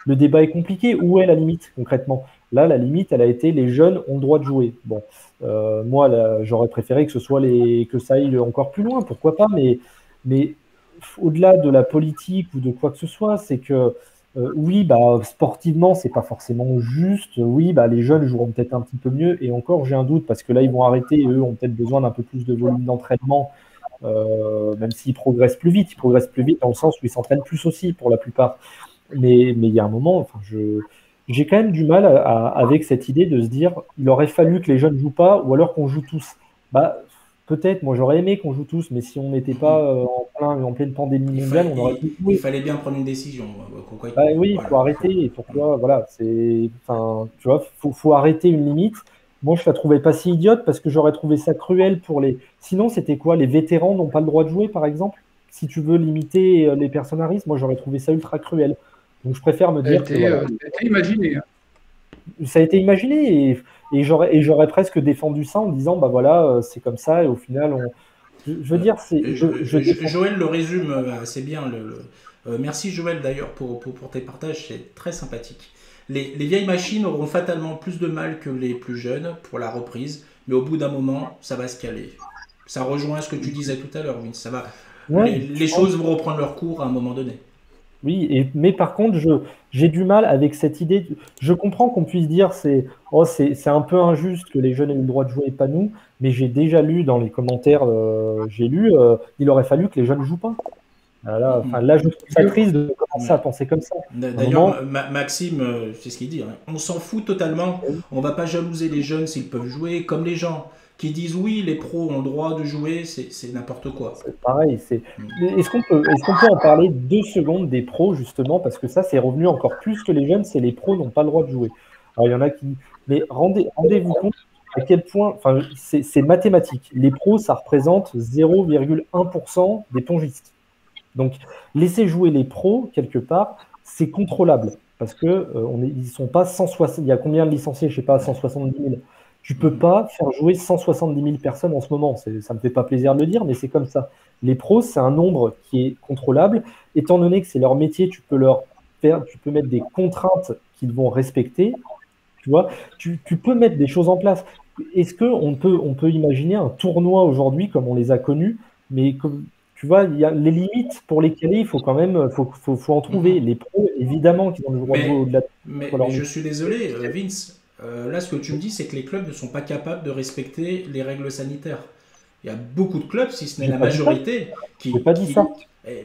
Speaker 1: le débat est compliqué. Où est la limite concrètement? Là, la limite, elle a été les jeunes ont le droit de jouer. Bon, moi, là, j'aurais préféré que que ça aille encore plus loin. Pourquoi pas? Mais au-delà de la politique ou de quoi que ce soit, c'est que oui, bah, sportivement, c'est pas forcément juste. Oui, bah, les jeunes joueront peut-être un petit peu mieux. Et encore, j'ai un doute parce que là, ils vont arrêter. Et eux ont peut-être besoin d'un peu plus de volume d'entraînement, même s'ils progressent plus vite. Ils progressent plus vite dans le sens où ils s'entraînent plus aussi pour la plupart. Mais il y a un moment, enfin, j'ai quand même du mal avec cette idée de se dire il aurait fallu que les jeunes jouent pas ou alors qu'on joue tous. Bah, peut-être, moi j'aurais aimé qu'on joue tous, mais si on n'était pas en pleine pandémie mondiale, on aurait pu jouer.
Speaker 2: Il fallait bien prendre une décision.
Speaker 1: Bah oui, il faut arrêter. Et pourquoi, voilà, enfin, tu vois, faut arrêter une limite. Moi, je la trouvais pas si idiote parce que j'aurais trouvé ça cruel pour les. Sinon, c'était quoi? Les vétérans n'ont pas le droit de jouer, par exemple? Si tu veux limiter les personnes à risque, moi j'aurais trouvé ça ultra cruel. Donc je préfère me dire que voilà.
Speaker 3: Ça a été imaginé.
Speaker 1: Ça a été imaginé et j'aurais presque défendu ça en disant bah voilà, c'est comme ça et au final je veux dire
Speaker 2: Joël le résume assez bien. Merci Joël d'ailleurs pour tes partages, c'est très sympathique. Les vieilles machines auront fatalement plus de mal que les plus jeunes pour la reprise, mais au bout d'un moment, ça va se caler. Ça rejoint ce que tu disais tout à l'heure, Vince. Ça va.
Speaker 1: Ouais,
Speaker 2: les choses vont reprendre leur cours à un moment donné.
Speaker 1: oui, mais par contre, j'ai du mal avec cette idée. Je comprends qu'on puisse dire c'est un peu injuste que les jeunes aient eu le droit de jouer et pas nous, mais j'ai déjà lu dans les commentaires, il aurait fallu que les jeunes jouent pas. Là, je trouve ça triste de commencer à penser comme ça.
Speaker 2: D'ailleurs, Maxime, c'est ce qu'il dit. Hein. On s'en fout totalement. On va pas jalouser les jeunes s'ils peuvent jouer. Comme les gens qui disent oui, les pros ont le droit de jouer, c'est n'importe quoi.
Speaker 1: C'est pareil. Est-ce qu'on peut en parler 2 secondes des pros, justement, parce que ça, c'est revenu encore plus que les jeunes, c'est les pros n'ont pas le droit de jouer. Alors, il y en a qui. Mais rendez-vous compte à quel point. Enfin, c'est mathématique. Les pros, ça représente 0,1% des pongistes. Donc, laisser jouer les pros, quelque part, c'est contrôlable. Parce que ils sont pas 160. Il y a combien de licenciés? Je sais pas, 170 000. Tu peux pas faire jouer 170 000 personnes en ce moment. Ça me fait pas plaisir de le dire, mais c'est comme ça. Les pros, c'est un nombre qui est contrôlable. Étant donné que c'est leur métier, tu peux mettre des contraintes qu'ils vont respecter. Tu vois, tu peux mettre des choses en place. est-ce qu'on peut imaginer un tournoi aujourd'hui comme on les a connus, mais comme tu vois, il y a les limites pour les caler, il faut quand même faut en trouver. Les pros, évidemment, qu'ils ont le droit de jouer au-delà
Speaker 2: Mais
Speaker 1: leur
Speaker 2: je suis désolé, Vince. Là, ce que tu me dis, c'est que les clubs ne sont pas capables de respecter les règles sanitaires. Il y a beaucoup de clubs, si ce n'est
Speaker 1: J'ai
Speaker 2: la
Speaker 1: pas dit ça.
Speaker 2: majorité,
Speaker 1: J'ai pas dit ça.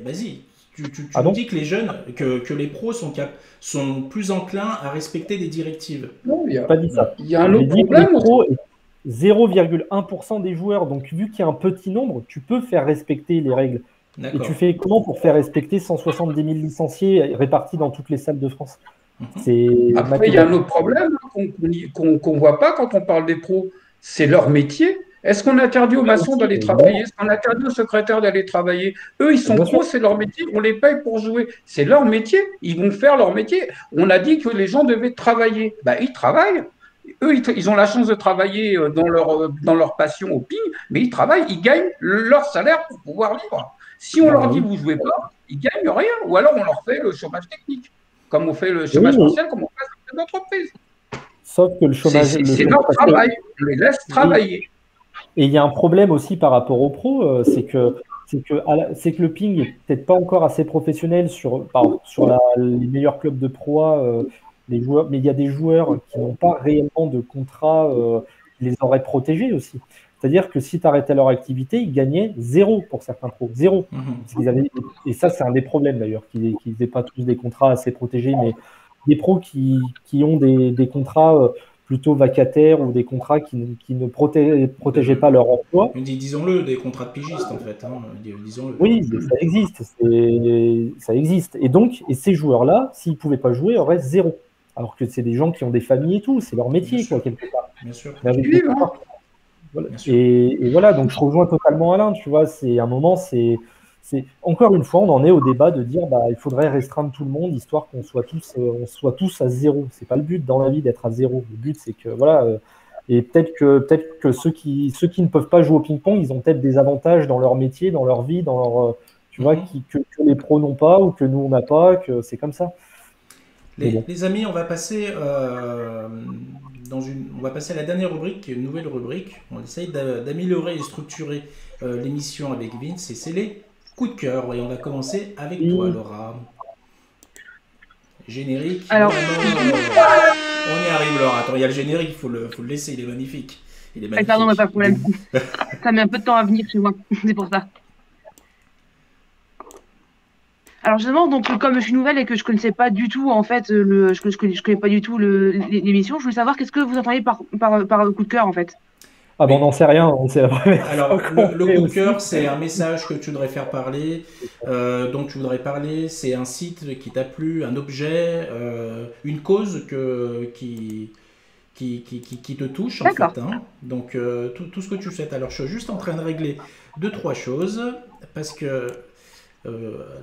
Speaker 2: Vas-y, tu
Speaker 1: Ah
Speaker 2: me
Speaker 1: bon
Speaker 2: dis que les jeunes, que les pros sont plus enclins à respecter des directives.
Speaker 3: Non, il y
Speaker 1: J'ai
Speaker 3: a,
Speaker 1: pas dit ça.
Speaker 3: il y a un
Speaker 1: J'ai
Speaker 3: autre
Speaker 1: dit que les
Speaker 3: problème aussi.
Speaker 1: pros, 0,1% des joueurs. Donc, vu qu'il y a un petit nombre, tu peux faire respecter les règles. Et
Speaker 2: D'accord.
Speaker 1: tu fais comment pour faire respecter 170 000 licenciés répartis dans toutes les salles de France? C'est
Speaker 3: Après, il y a un autre problème qu'on voit pas quand on parle des pros, c'est leur métier. Est-ce qu'on interdit aux maçons d'aller travailler? Est-ce qu'on interdit aux secrétaires d'aller travailler? Eux, ils sont
Speaker 1: Bien
Speaker 3: pros,
Speaker 1: sûr.
Speaker 3: c'est leur métier, on les paye pour jouer. C'est leur métier, ils vont faire leur métier. On a dit que les gens devaient travailler. Ben, ils travaillent. Eux, ils ont la chance de travailler dans leur passion au ping, mais ils travaillent, ils gagnent leur salaire pour pouvoir vivre. Si on leur dit vous jouez pas, ils gagnent rien. Ou alors on leur fait le chômage technique, comme on fait le chômage partiel, comme on fait dans les entreprises.
Speaker 1: Sauf que le chômage.
Speaker 3: C'est leur travail, on les laisse travailler.
Speaker 1: Et il y a un problème aussi par rapport aux pros, c'est que le ping est peut-être pas encore assez professionnel sur les meilleurs clubs de Pro A, les joueurs, mais il y a des joueurs qui n'ont pas réellement de contrat qui les auraient protégés aussi. C'est-à-dire que si tu arrêtais leur activité, ils gagnaient 0 pour certains pros, 0. Parce qu'ils avaient, et ça, c'est un des problèmes d'ailleurs, qu'ils n'aient pas tous des contrats assez protégés, mais des pros qui ont des contrats plutôt vacataires ou des contrats qui ne protégeaient pas leur emploi.
Speaker 2: Disons-le, des contrats de pigistes en fait. Disons-le.
Speaker 1: Oui, ça existe. Ça existe. Et ces joueurs-là, s'ils ne pouvaient pas jouer, auraient 0. Alors que c'est des gens qui ont des familles et tout, c'est leur métier, quoi, quelque part.
Speaker 2: Bien sûr.
Speaker 1: Voilà. Et voilà, donc je rejoins totalement Alain, tu vois, c'est un moment, encore une fois, on en est au débat de dire il faudrait restreindre tout le monde, histoire qu'on soit tous à 0. C'est pas le but dans la vie d'être à 0. Le but, c'est que voilà, et peut-être que ceux qui ne peuvent pas jouer au ping-pong, ils ont peut-être des avantages dans leur métier, dans leur vie, dans leur, tu vois, que les pros n'ont pas ou que nous on n'a pas, que c'est comme ça.
Speaker 2: Les amis, on va passer on va passer à la dernière rubrique, qui est une nouvelle rubrique. On essaye d'améliorer et structurer l'émission avec Vince, et c'est les coups de cœur. Et on va commencer avec toi, Laura. Générique.
Speaker 4: Alors,
Speaker 2: on y arrive, Laura. Attends, il y a le générique, il faut le laisser, il est magnifique. Il est magnifique.
Speaker 4: Pardon, mais pas de problème. Ça met un peu de temps à venir chez moi, c'est pour ça. Alors justement, donc comme je suis nouvelle et que je connaissais pas du tout en fait je connais pas du tout l'émission, je voulais savoir qu'est-ce que vous entendez par coup de cœur en fait.
Speaker 1: Ah bon, on n'en sait rien, c'est la première.
Speaker 2: Alors le coup de cœur, c'est un message que tu voudrais faire parler, dont tu voudrais parler, c'est un site qui t'a plu, un objet, une cause qui te touche en fait. Hein. Donc tout ce que tu souhaites. Alors je suis juste en train de régler 2-3 choses parce que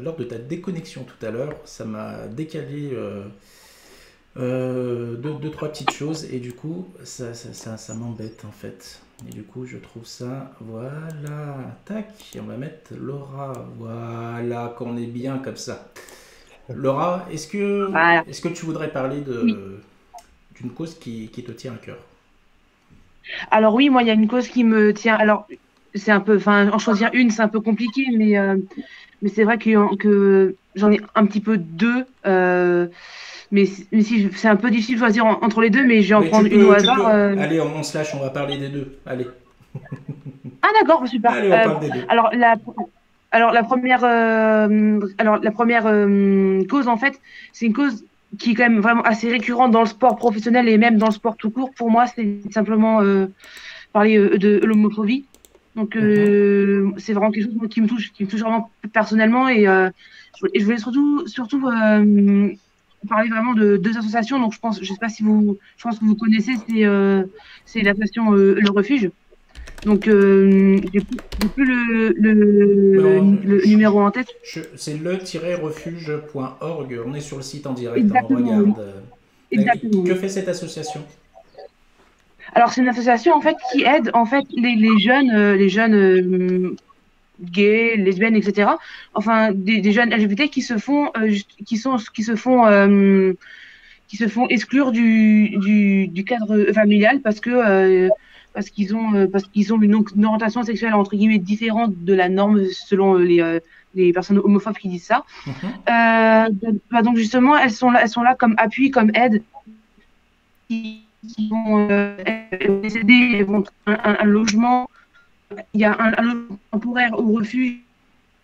Speaker 2: lors de ta déconnexion tout à l'heure, ça m'a décalé 2-3 petites choses et du coup ça m'embête en fait. Et du coup je trouve ça, voilà, tac, et on va mettre Laura, voilà, qu'on est bien comme ça. Laura, est-ce que tu voudrais parler d'une cause qui te tient à cœur?
Speaker 4: Alors oui, moi il y a une cause qui me tient, alors c'est un peu, enfin en choisir une c'est un peu compliqué, mais c'est vrai que j'en ai un petit peu deux, mais si c'est un peu difficile de choisir entre les deux, mais je vais en prendre une au hasard.
Speaker 2: Allez, on se lâche, on va parler des deux. Allez.
Speaker 4: Ah d'accord, super.
Speaker 2: Allez, on parle des deux.
Speaker 4: Alors la première cause en fait, c'est une cause qui est quand même vraiment assez récurrente dans le sport professionnel et même dans le sport tout court. Pour moi, c'est simplement parler de l'homophobie. Donc c'est vraiment quelque chose qui me touche vraiment personnellement et je voulais surtout parler vraiment de deux associations. Donc je pense que vous connaissez, c'est l'association Le Refuge. Donc j'ai plus le numéro en tête.
Speaker 2: C'est le-refuge.org. On est sur le site en direct.
Speaker 4: Exactement,
Speaker 2: on regarde.
Speaker 4: Exactement.
Speaker 2: Que fait cette association?
Speaker 4: Alors c'est une association en fait qui aide en fait les jeunes gays, lesbiennes, etc. Enfin des jeunes LGBT qui se font exclure du cadre familial parce que parce qu'ils ont une orientation sexuelle entre guillemets différente de la norme selon les personnes homophobes qui disent ça. Donc justement, elles sont là comme appui, comme aide, qui vont les aider, elles vont un logement. Il y a un logement temporaire au refuge.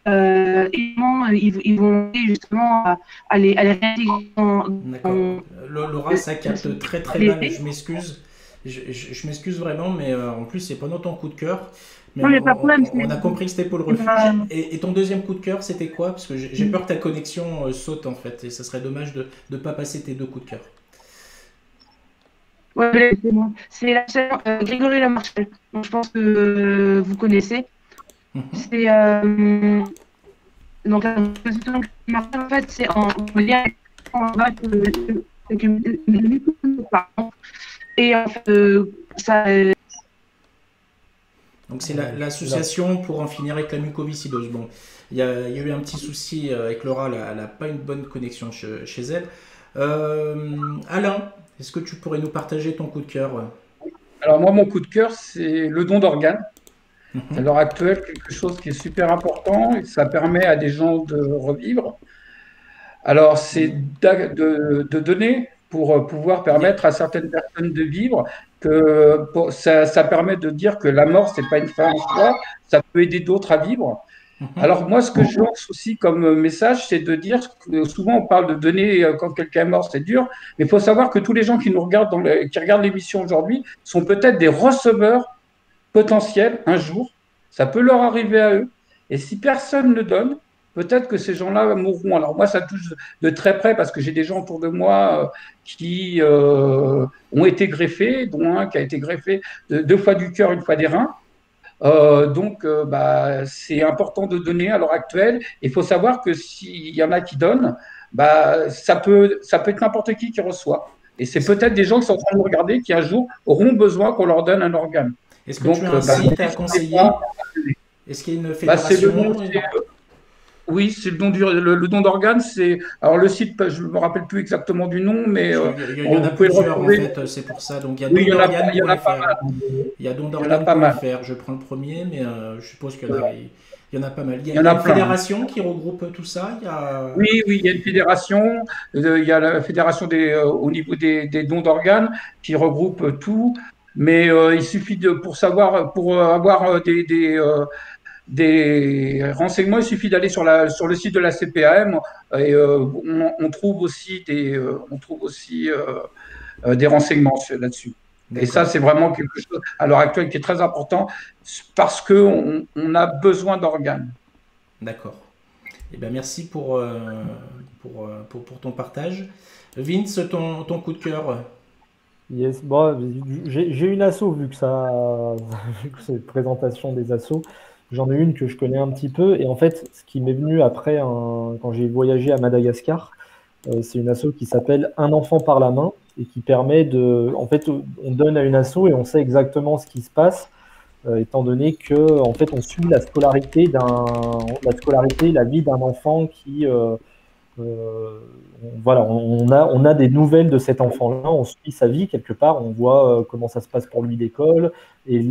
Speaker 4: Ils vont aider justement à les réintégrer.
Speaker 2: D'accord. Laura, ça capte très mal. Je m'excuse. Je m'excuse vraiment, mais en plus, c'est pendant ton coup de cœur. Mais
Speaker 4: non, il n'y a pas de problème.
Speaker 2: On a compris que c'était pour le refuge. Et ton deuxième coup de cœur, c'était quoi? Parce que j'ai peur que ta connexion saute, en fait. Et ça serait dommage de ne pas passer tes deux coups de cœur.
Speaker 4: Ouais, c'est moi. C'est la chaîne Grégory Lemarchal. Donc, je pense que vous connaissez. C'est donc en fait, c'est en lien avec une et en fait, ça.
Speaker 2: Donc c'est l'association pour en finir avec la mucoviscidose. Bon, il y a eu un petit souci avec Laura, elle n'a pas une bonne connexion chez elle. Alain, est-ce que tu pourrais nous partager ton coup de cœur?
Speaker 3: Alors moi, mon coup de cœur, c'est le don d'organes. À l'heure actuelle, quelque chose qui est super important, et ça permet à des gens de revivre. Alors, c'est de donner pour pouvoir permettre à certaines personnes de vivre, ça permet de dire que la mort, c'est pas une fin en soi, ça peut aider d'autres à vivre. Alors moi, ce que je lance aussi comme message, c'est de dire que souvent on parle de donner quand quelqu'un est mort, c'est dur, mais il faut savoir que tous les gens qui nous regardent, qui regardent l'émission aujourd'hui, sont peut-être des receveurs potentiels un jour. Ça peut leur arriver à eux. Et si personne ne donne, peut-être que ces gens-là mourront. Alors moi, ça touche de très près parce que j'ai des gens autour de moi qui ont été greffés, dont un qui a été greffé 2 fois du cœur, 1 fois des reins. Donc, c'est important de donner à l'heure actuelle. Il faut savoir que s'il y en a qui donnent, ça peut être n'importe qui reçoit. Et c'est peut-être des gens qui sont en train de nous regarder qui un jour auront besoin qu'on leur donne un organe.
Speaker 2: Est-ce que tu as un site à conseiller? Est-ce qu'il y a une fédération?
Speaker 3: Oui, c'est le don d'organes. Alors le site, je ne me rappelle plus exactement du nom, mais
Speaker 2: il y en a plusieurs en fait, c'est pour ça. Donc il y a dondorganes.fr. Il y a dondorganes.fr. Je prends le premier, mais je suppose qu'il y en a pas mal. Il y a une fédération qui regroupe tout ça.
Speaker 3: Oui, il y a une fédération. Il y a la fédération au niveau des dons d'organes qui regroupe tout. Mais il suffit pour avoir des renseignements, il suffit d'aller sur le site de la CPAM et on trouve aussi des renseignements là-dessus. Et ça, c'est vraiment quelque chose à l'heure actuelle qui est très important parce qu'on a besoin d'organes.
Speaker 2: D'accord. Eh bien, merci pour ton partage. Vince, ton coup de cœur?
Speaker 1: Yes, bon, j'ai une asso vu que c'est une présentation des assos. J'en ai une que je connais un petit peu et en fait, ce qui m'est venu après quand j'ai voyagé à Madagascar, c'est une asso qui s'appelle Un enfant par la main et qui permet en fait, on donne à une asso et on sait exactement ce qui se passe, étant donné que en fait, on suit la scolarité, la vie d'un enfant qui voilà, on a des nouvelles de cet enfant-là, on suit sa vie quelque part, on voit comment ça se passe pour lui l'école, et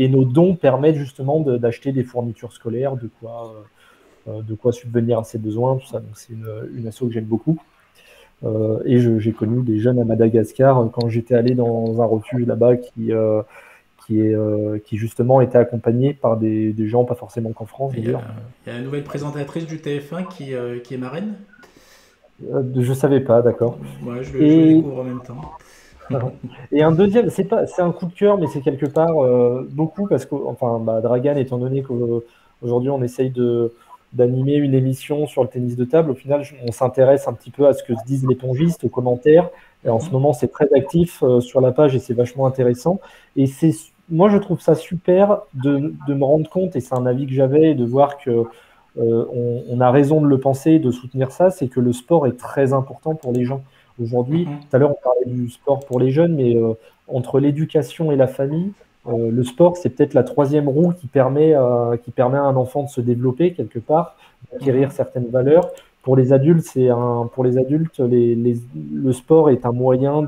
Speaker 1: nos dons permettent justement d'acheter des fournitures scolaires, de quoi subvenir à ses besoins, tout ça. Donc c'est une asso que j'aime beaucoup. Et j'ai connu des jeunes à Madagascar quand j'étais allé dans un refuge là-bas qui justement était accompagné par des gens, pas forcément qu'en France d'ailleurs.
Speaker 2: Il y a la nouvelle présentatrice du TF1 qui est marraine.
Speaker 1: Je savais pas, d'accord.
Speaker 2: Ouais, je le découvre en même temps.
Speaker 1: Et un deuxième, c'est un coup de cœur, mais c'est quelque part beaucoup parce que, Dragan, étant donné qu'aujourd'hui on essaye d'animer une émission sur le tennis de table, au final on s'intéresse un petit peu à ce que se disent les pongistes, aux commentaires. Et en ce moment, c'est très actif sur la page et c'est vachement intéressant. Et moi, je trouve ça super de me rendre compte, et c'est un avis que j'avais, de voir que on a raison de le penser, de soutenir ça, c'est que le sport est très important pour les gens. Aujourd'hui, tout à l'heure, on parlait du sport pour les jeunes, mais entre l'éducation et la famille, le sport, c'est peut-être la troisième roue qui permet à un enfant de se développer quelque part, d'acquérir certaines valeurs. Pour les adultes, le sport est un moyen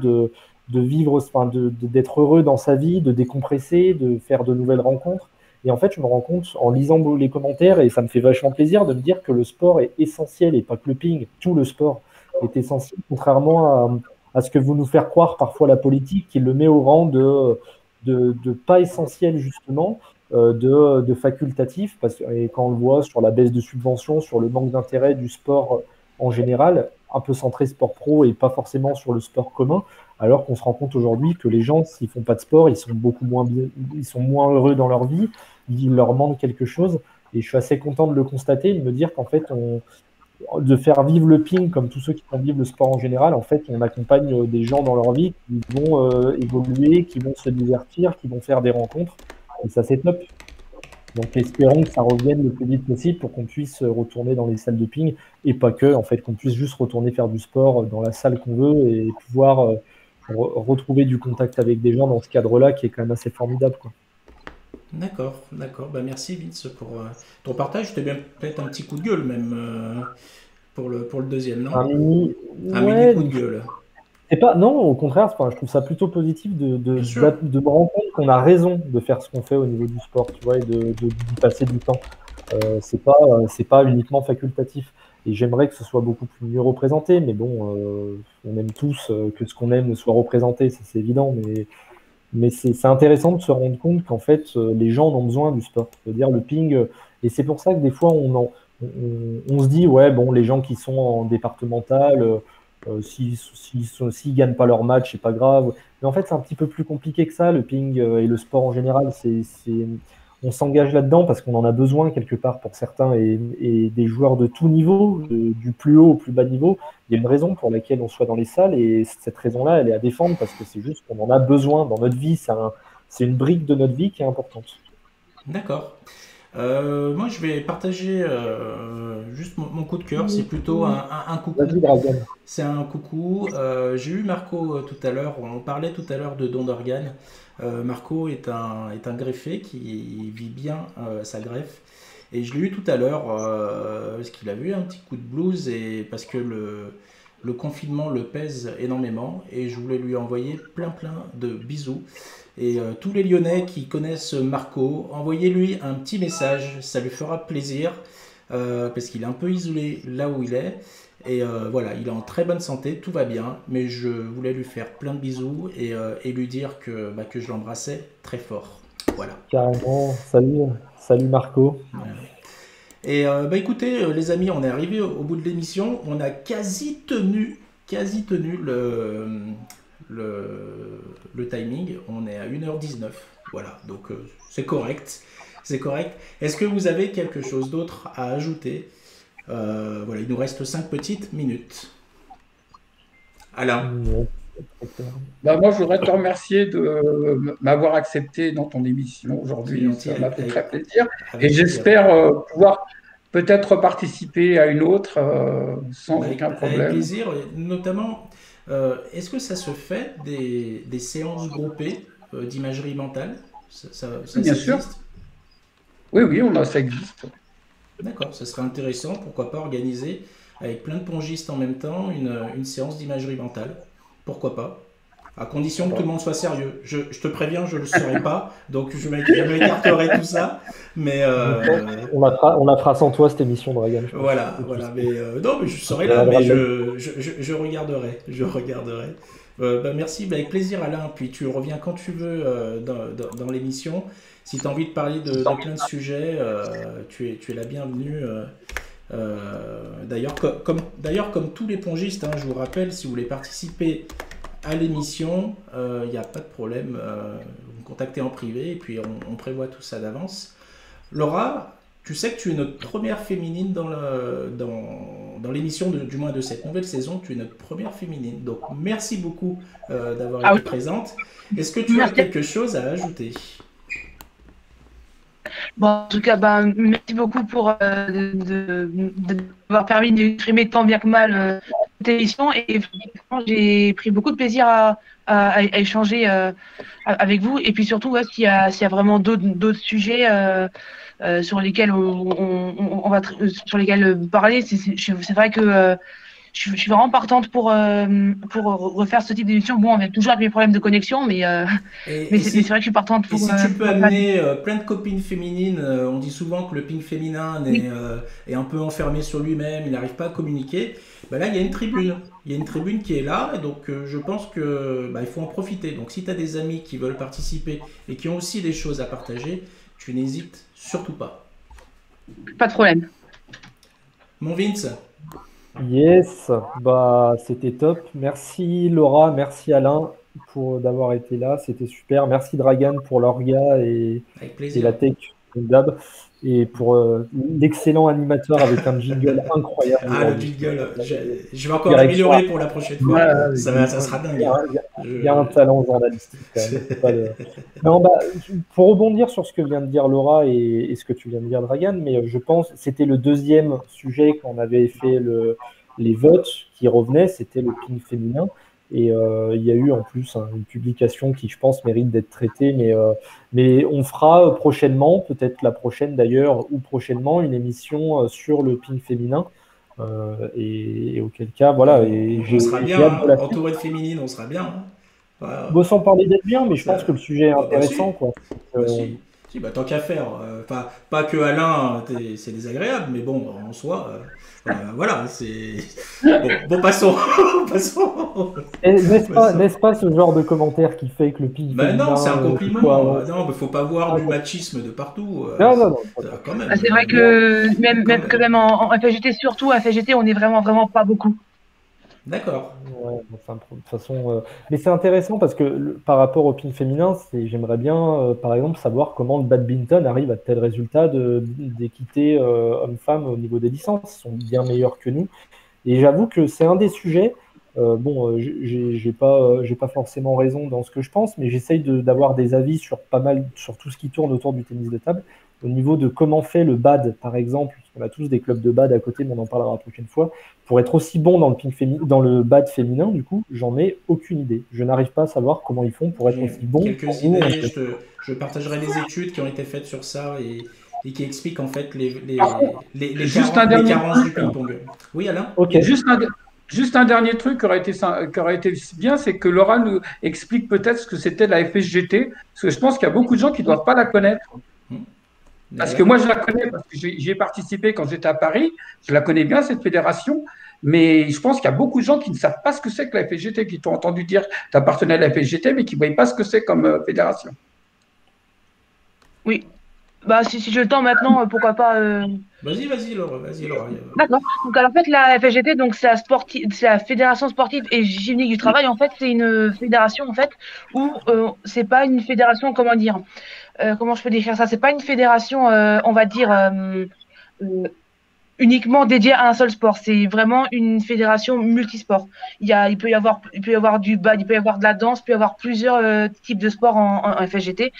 Speaker 1: de vivre, enfin, d'être heureux dans sa vie, de décompresser, de faire de nouvelles rencontres. Et en fait, je me rends compte en lisant les commentaires, et ça me fait vachement plaisir de me dire que le sport est essentiel, et pas que le ping, tout le sport est essentiel, contrairement à ce que vous nous faire croire parfois la politique, qui le met au rang de pas essentiel justement, de facultatif, et quand on le voit sur la baisse de subventions, sur le manque d'intérêt du sport en général, un peu centré sport pro et pas forcément sur le sport commun, alors qu'on se rend compte aujourd'hui que les gens, s'ils font pas de sport, ils sont beaucoup moins ils sont moins heureux dans leur vie, il leur manque quelque chose, et je suis assez content de le constater, de me dire qu'en fait, de faire vivre le ping comme tous ceux qui font vivre le sport en général, en fait, on accompagne des gens dans leur vie qui vont évoluer, qui vont se divertir, qui vont faire des rencontres, et ça c'est top. Donc espérons que ça revienne le plus vite possible pour qu'on puisse retourner dans les salles de ping, et pas que, en fait, qu'on puisse juste retourner faire du sport dans la salle qu'on veut et pouvoir retrouver du contact avec des gens dans ce cadre-là qui est quand même assez formidable, quoi.
Speaker 2: D'accord, d'accord. Bah, merci Vince pour ton partage. C'était bien peut-être un petit coup de gueule même pour le deuxième, non?
Speaker 1: Un mini,
Speaker 2: Un mini
Speaker 1: ouais,
Speaker 2: coup de gueule.
Speaker 1: c'est pas, non, au contraire, enfin, je trouve ça plutôt positif
Speaker 2: Bien sûr.
Speaker 1: de me rendre compte qu'on a raison de faire ce qu'on fait au niveau du sport, tu vois, et d'y passer du temps. C'est pas uniquement facultatif. Et j'aimerais que ce soit beaucoup plus mieux représenté, mais bon, on aime tous que ce qu'on aime soit représenté, ça c'est évident, mais c'est intéressant de se rendre compte qu'en fait, les gens en ont besoin du sport. C'est-à-dire le ping, et c'est pour ça que des fois, on se dit, ouais, bon, les gens qui sont en départemental, s'ils gagnent pas leur match, c'est pas grave. Mais en fait, c'est un petit peu plus compliqué que ça, le ping et le sport en général. On s'engage là-dedans parce qu'on en a besoin quelque part pour certains, et des joueurs de tout niveau, du plus haut au plus bas niveau. Il y a une raison pour laquelle on soit dans les salles, et cette raison-là, elle est à défendre parce que c'est juste qu'on en a besoin dans notre vie. C'est une brique de notre vie qui est importante.
Speaker 2: D'accord. Moi, je vais partager juste mon coup de cœur. C'est plutôt un coucou.
Speaker 1: Vas-y, Dragan.
Speaker 2: C'est un coucou. J'ai eu Marco tout à l'heure. On parlait tout à l'heure de don d'organes. Marco est un greffé qui vit bien sa greffe. Et je l'ai eu tout à l'heure parce qu'il a eu un petit coup de blues, et parce que le confinement le pèse énormément. Et je voulais lui envoyer plein de bisous. Et tous les Lyonnais qui connaissent Marco, envoyez-lui un petit message, ça lui fera plaisir, parce qu'il est un peu isolé là où il est. Et voilà, il est en très bonne santé, tout va bien, mais je voulais lui faire plein de bisous et lui dire que je l'embrassais très fort. Voilà.
Speaker 1: Carrément. Salut Marco.
Speaker 2: Voilà. Et écoutez, les amis, on est arrivé au bout de l'émission. On a quasi tenu le timing. On est à 1h19. Voilà, donc c'est correct. C'est correct. Est-ce que vous avez quelque chose d'autre à ajouter? Voilà, il nous reste 5 petites minutes. Alain.
Speaker 3: Bah, moi, je voudrais te remercier de m'avoir accepté dans ton émission aujourd'hui. Ça m'a fait très plaisir. Et j'espère pouvoir peut-être participer à une autre sans aucun problème.
Speaker 2: Avec plaisir. Notamment, est-ce que ça se fait des séances groupées d'imagerie mentale? Ça
Speaker 3: Bien
Speaker 2: existe?
Speaker 3: sûr. Oui, ça existe.
Speaker 2: D'accord, ça serait intéressant. Pourquoi pas organiser avec plein de pongistes en même temps une séance d'imagerie mentale? Pourquoi pas? À condition que tout le monde soit sérieux. Je te préviens, je ne le serai pas, donc je m'écarterai tout ça. Mais
Speaker 1: on la fera sans toi cette émission, Dragan.
Speaker 2: Voilà. Mais non, mais je serai là, mais je regarderai. Merci, avec plaisir, Alain. Puis tu reviens quand tu veux dans l'émission. Si tu as envie de parler de plein de sujets, tu es la bienvenue. D'ailleurs, comme tous les pongistes, hein, je vous rappelle, si vous voulez participer à l'émission, il n'y a pas de problème. Vous me contactez en privé et puis on prévoit tout ça d'avance. Laura, tu sais que tu es notre première féminine dans l'émission, du moins de cette nouvelle saison. Tu es notre première féminine. Donc, merci beaucoup d'avoir été présente. Est-ce que tu as quelque chose à ajouter?
Speaker 4: Bon, en tout cas, merci beaucoup pour d'avoir permis d'exprimer tant bien que mal cette émission. Et j'ai pris beaucoup de plaisir à échanger avec vous. Et puis surtout, s'il y a vraiment d'autres sujets sur lesquels on va sur lesquels parler, c'est vrai que je suis vraiment partante pour refaire ce type d'émission. Bon, on a toujours avec les problèmes de connexion, mais c'est vrai que je suis partante
Speaker 2: Et
Speaker 4: pour.
Speaker 2: si tu peux amener plein de copines féminines, on dit souvent que le ping féminin est un peu enfermé sur lui-même, il n'arrive pas à communiquer. Bah là, il y a une tribune. Il y a une tribune qui est là, et donc je pense que il faut en profiter. Donc si tu as des amis qui veulent participer et qui ont aussi des choses à partager, tu n'hésites surtout pas.
Speaker 4: Pas de problème.
Speaker 2: Mon Vince.
Speaker 1: Yes, bah c'était top. Merci Laura, merci Alain pour d'avoir été là, c'était super. Merci Dragan pour l'orga
Speaker 2: Avec
Speaker 1: et
Speaker 2: plaisir.
Speaker 1: la tech comme d'hab, et pour l'excellent animateur avec un jingle incroyable.
Speaker 2: Ah, le
Speaker 1: aujourd'hui.
Speaker 2: jingle, je vais encore l'améliorer pour la prochaine fois.
Speaker 3: Ouais,
Speaker 2: Ça sera dingue.
Speaker 1: Il y a un talent journalistique quand même. C'est pas le- Non, bah, pour rebondir sur ce que vient de dire Laura et ce que tu viens de dire Dragan, mais je pense que c'était le deuxième sujet quand on avait fait les votes qui revenaient, c'était le ping féminin. Et il y a eu en plus une publication qui, je pense, mérite d'être traitée, mais on fera prochainement, peut-être la prochaine d'ailleurs, ou prochainement, une émission sur le ping féminin. Et auquel cas, voilà. Et
Speaker 2: On sera
Speaker 1: j'ai
Speaker 2: bien,
Speaker 1: hâte de la suite.
Speaker 2: entouré de féminines, on sera bien. Hein. Voilà.
Speaker 1: Bon, sans parler d'être bien, mais je pense que le sujet est
Speaker 2: Bah,
Speaker 1: intéressant,
Speaker 2: si.
Speaker 1: quoi.
Speaker 2: Bah, si. Si, bah, tant qu'à faire. Pas que Alain, c'est désagréable, mais bon, en soi, voilà, c'est. Bon, passons. Passons.
Speaker 1: N'est-ce pas ce genre de commentaire qui fait que le ping
Speaker 2: Bah non,
Speaker 1: féminin,
Speaker 2: c'est un
Speaker 1: faut
Speaker 2: compliment.
Speaker 1: avancer.
Speaker 2: Non, mais faut pas voir du machisme de partout.
Speaker 1: Non.
Speaker 2: Quand même.
Speaker 4: Ah, c'est vrai que même en FGT, surtout en FGT, on est vraiment pas beaucoup.
Speaker 2: D'accord.
Speaker 1: Ouais, enfin, de toute façon, mais c'est intéressant parce que par rapport au ping féminin, j'aimerais bien, par exemple, savoir comment le badminton arrive à tel résultat d'équité homme-femme au niveau des licences. Ils sont bien meilleurs que nous. Et j'avoue que c'est un des sujets. Bon, j'ai pas forcément raison dans ce que je pense, mais j'essaye d'avoir des avis sur sur tout ce qui tourne autour du tennis de table. Au niveau de comment fait le bad, par exemple, on a tous des clubs de bad à côté, mais on en parlera la prochaine fois. Pour être aussi bon dans le bad féminin, du coup, j'en ai aucune idée. Je n'arrive pas à savoir comment ils font pour être
Speaker 2: J'ai
Speaker 1: aussi bon.
Speaker 2: quelques idées, je partagerai des études qui ont été faites sur ça et qui expliquent en fait les carences du ping-pong. Oui, Alain?
Speaker 1: Ok.
Speaker 3: Juste un dernier truc qui aurait été bien, c'est que Laura nous explique peut-être ce que c'était la FSGT, parce que je pense qu'il y a beaucoup de gens qui ne doivent pas la connaître. Parce que moi, je la connais, parce que j'y ai participé quand j'étais à Paris, je la connais bien, cette fédération, mais je pense qu'il y a beaucoup de gens qui ne savent pas ce que c'est que la FSGT, qui t'ont entendu dire que tu appartenais à la FSGT, mais qui ne voyaient pas ce que c'est comme fédération.
Speaker 4: Oui. Bah, si j'ai le temps maintenant, pourquoi pas.
Speaker 2: Vas-y, Laura.
Speaker 4: D'accord. Donc, alors, en fait, la FGT, donc, c'est la Fédération sportive et gymnique du travail. En fait, c'est une fédération, en fait, où c'est pas une fédération, comment dire, comment je peux décrire ça? C'est pas une fédération, on va dire, uniquement dédiée à un seul sport. C'est vraiment une fédération multisport. Il peut y avoir du bad, il peut y avoir de la danse, il peut y avoir plusieurs types de sports en FSGT.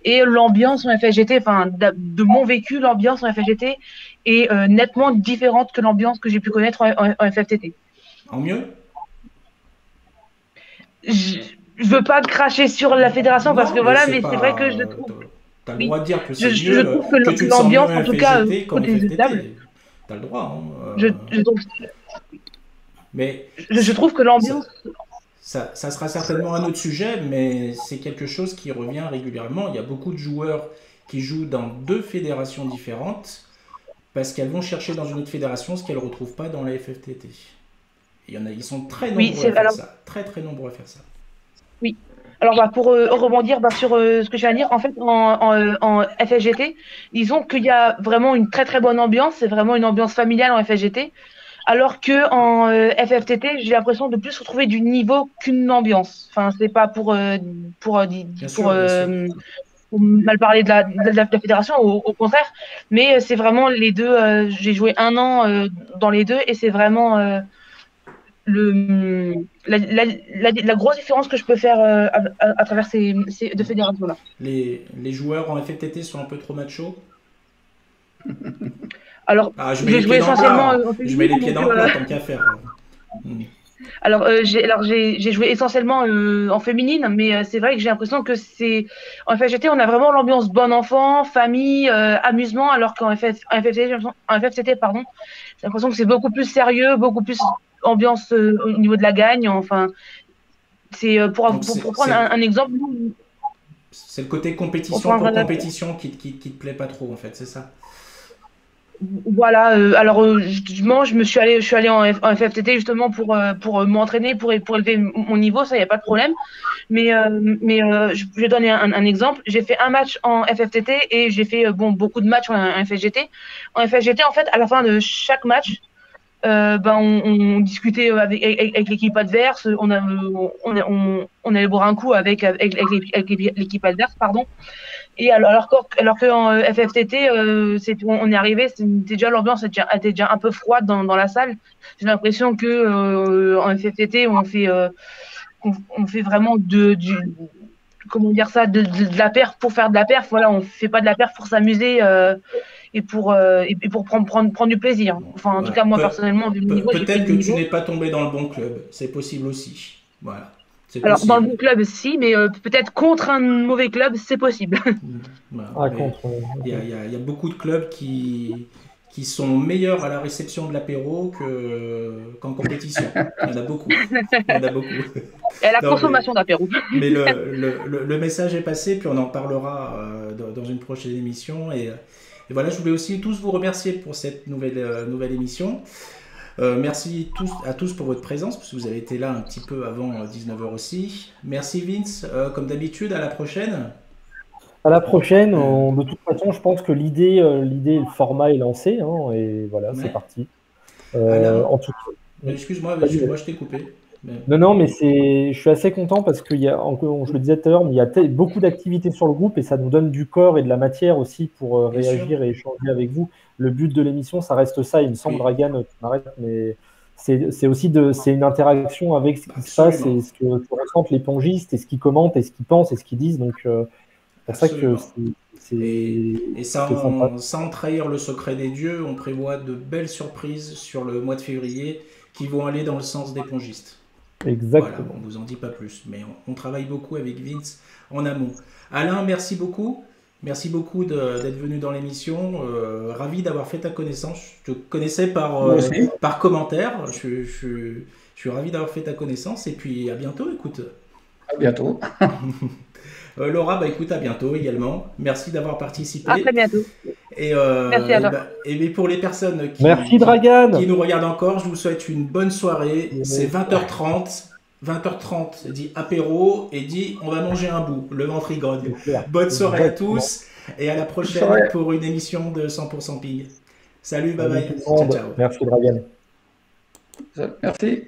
Speaker 4: Et l'ambiance en FSGT, enfin, de mon vécu, l'ambiance en FSGT est nettement différente que l'ambiance que j'ai pu connaître en FFTT.
Speaker 2: En mieux?
Speaker 4: Je veux pas cracher sur la fédération parce que voilà, mais c'est vrai que je trouve.
Speaker 2: T'as le droit de dire que c'est
Speaker 4: Je
Speaker 2: mieux,
Speaker 4: trouve
Speaker 2: que tu te sens
Speaker 4: l'ambiance,
Speaker 2: mieux
Speaker 4: en tout cas,
Speaker 2: FFTT qu'en
Speaker 4: côté des tables.
Speaker 2: FFTT. T'as le droit. Hein,
Speaker 4: Je trouve.
Speaker 2: Mais
Speaker 4: je trouve que l'ambiance.
Speaker 2: Ça sera certainement un autre sujet, mais c'est quelque chose qui revient régulièrement. Il y a beaucoup de joueurs qui jouent dans deux fédérations différentes parce qu'elles vont chercher dans une autre fédération ce qu'elles ne retrouvent pas dans la FFTT. Ils sont très nombreux à faire ça. Très nombreux à faire ça.
Speaker 4: Oui. Alors, pour rebondir sur ce que je viens de dire, en fait, en FSGT, disons qu'il y a vraiment une très bonne ambiance. C'est vraiment une ambiance familiale en FSGT. Alors que en FFTT, j'ai l'impression de plus retrouver du niveau qu'une ambiance. Enfin, c'est pas pour mal parler de la fédération, au contraire. Mais c'est vraiment les deux. J'ai joué 1 an dans les deux et c'est vraiment la grosse différence que je peux faire à travers ces deux fédérations-là.
Speaker 2: Les joueurs en FFTT sont un peu trop machos?
Speaker 4: Alors, j'ai joué essentiellement.
Speaker 2: Je mets les pieds dans le plat, tant qu'à faire.
Speaker 4: Alors, j'ai joué essentiellement en féminine, mais c'est vrai que j'ai l'impression que en FFTT, on a vraiment l'ambiance bon enfant, famille, amusement, alors qu'en FFTT, pardon, j'ai l'impression que c'est beaucoup plus sérieux, beaucoup plus ambiance au niveau de la gagne. Enfin, c'est pour prendre un exemple.
Speaker 2: C'est le côté compétition pour compétition qui te plaît pas trop, en fait, c'est ça?
Speaker 4: Voilà, alors justement, je suis allée en FFTT justement pour m'entraîner, pour élever mon niveau, ça, il n'y a pas de problème. Mais je vais donner un exemple. J'ai fait un match en FFTT et j'ai fait beaucoup de matchs en FSGT. En FSGT, en fait, à la fin de chaque match, on discutait avec l'équipe adverse, on allait boire un coup avec l'équipe adverse, pardon. Et alors qu'en FFTT, on est arrivé, déjà l'ambiance était déjà un peu froide dans la salle. J'ai l'impression que en FFTT, on fait vraiment comment dire ça, de la perf pour faire de la perf. Voilà, on fait pas de la perf pour s'amuser et pour prendre du plaisir. Enfin, en tout cas, moi personnellement, vu le niveau,
Speaker 2: peut-être que tu n'es pas tombé dans le bon club. C'est possible aussi. Voilà.
Speaker 4: Alors, dans le bon club, si, mais peut-être contre un mauvais club, c'est possible.
Speaker 2: Il y a beaucoup de clubs qui sont meilleurs à la réception de l'apéro qu'en compétition. Il y en a beaucoup.
Speaker 4: Et à la consommation d'apéro.
Speaker 2: Mais le message est passé, puis on en parlera dans une prochaine émission. Et voilà, je voulais aussi tous vous remercier pour cette nouvelle émission. Merci à tous pour votre présence, parce que vous avez été là un petit peu avant 19h aussi. Merci Vince, comme d'habitude, à la prochaine.
Speaker 1: À la prochaine. De toute façon, je pense que l'idée, le format est lancé, hein, et voilà, c'est parti.
Speaker 2: En tout cas, excuse-moi, je t'ai coupé.
Speaker 1: Non, mais je suis assez content parce que je le disais tout à l'heure, mais il y a beaucoup d'activités sur le groupe et ça nous donne du corps et de la matière aussi pour réagir et échanger avec vous. Le but de l'émission, ça reste ça, il me semble, Dragan, tu m'arrêtes, mais c'est aussi c'est une interaction avec ce qui se passe et ce que ressentent les pongistes et ce qu'ils commentent et ce qu'ils pensent et ce qu'ils disent. Donc, c'est pour ça que
Speaker 2: et sans trahir le secret des dieux, on prévoit de belles surprises sur le mois de février qui vont aller dans le sens des pongistes.
Speaker 1: Exactement.
Speaker 2: Voilà, on ne vous en dit pas plus, mais on travaille beaucoup avec Vince en amont. Alain, merci beaucoup. Merci beaucoup d'être venu dans l'émission. Ravi d'avoir fait ta connaissance. Je te connaissais par commentaire. Je suis ravi d'avoir fait ta connaissance. Et puis à bientôt, écoute.
Speaker 3: À bientôt.
Speaker 2: Laura, écoute, à bientôt également. Merci d'avoir participé.
Speaker 4: À très bientôt.
Speaker 2: Et,
Speaker 4: merci à toi.
Speaker 2: Et pour les personnes qui nous regardent encore, je vous souhaite une bonne soirée. C'est 20h30. 20h30, dit apéro et dit on va manger un bout, le ventre y grogne. Bonne soirée à tous et à la prochaine pour une émission de 100% Ping. Salut, bye bye.
Speaker 1: Ciao, ciao. Merci Dragan.
Speaker 3: Merci.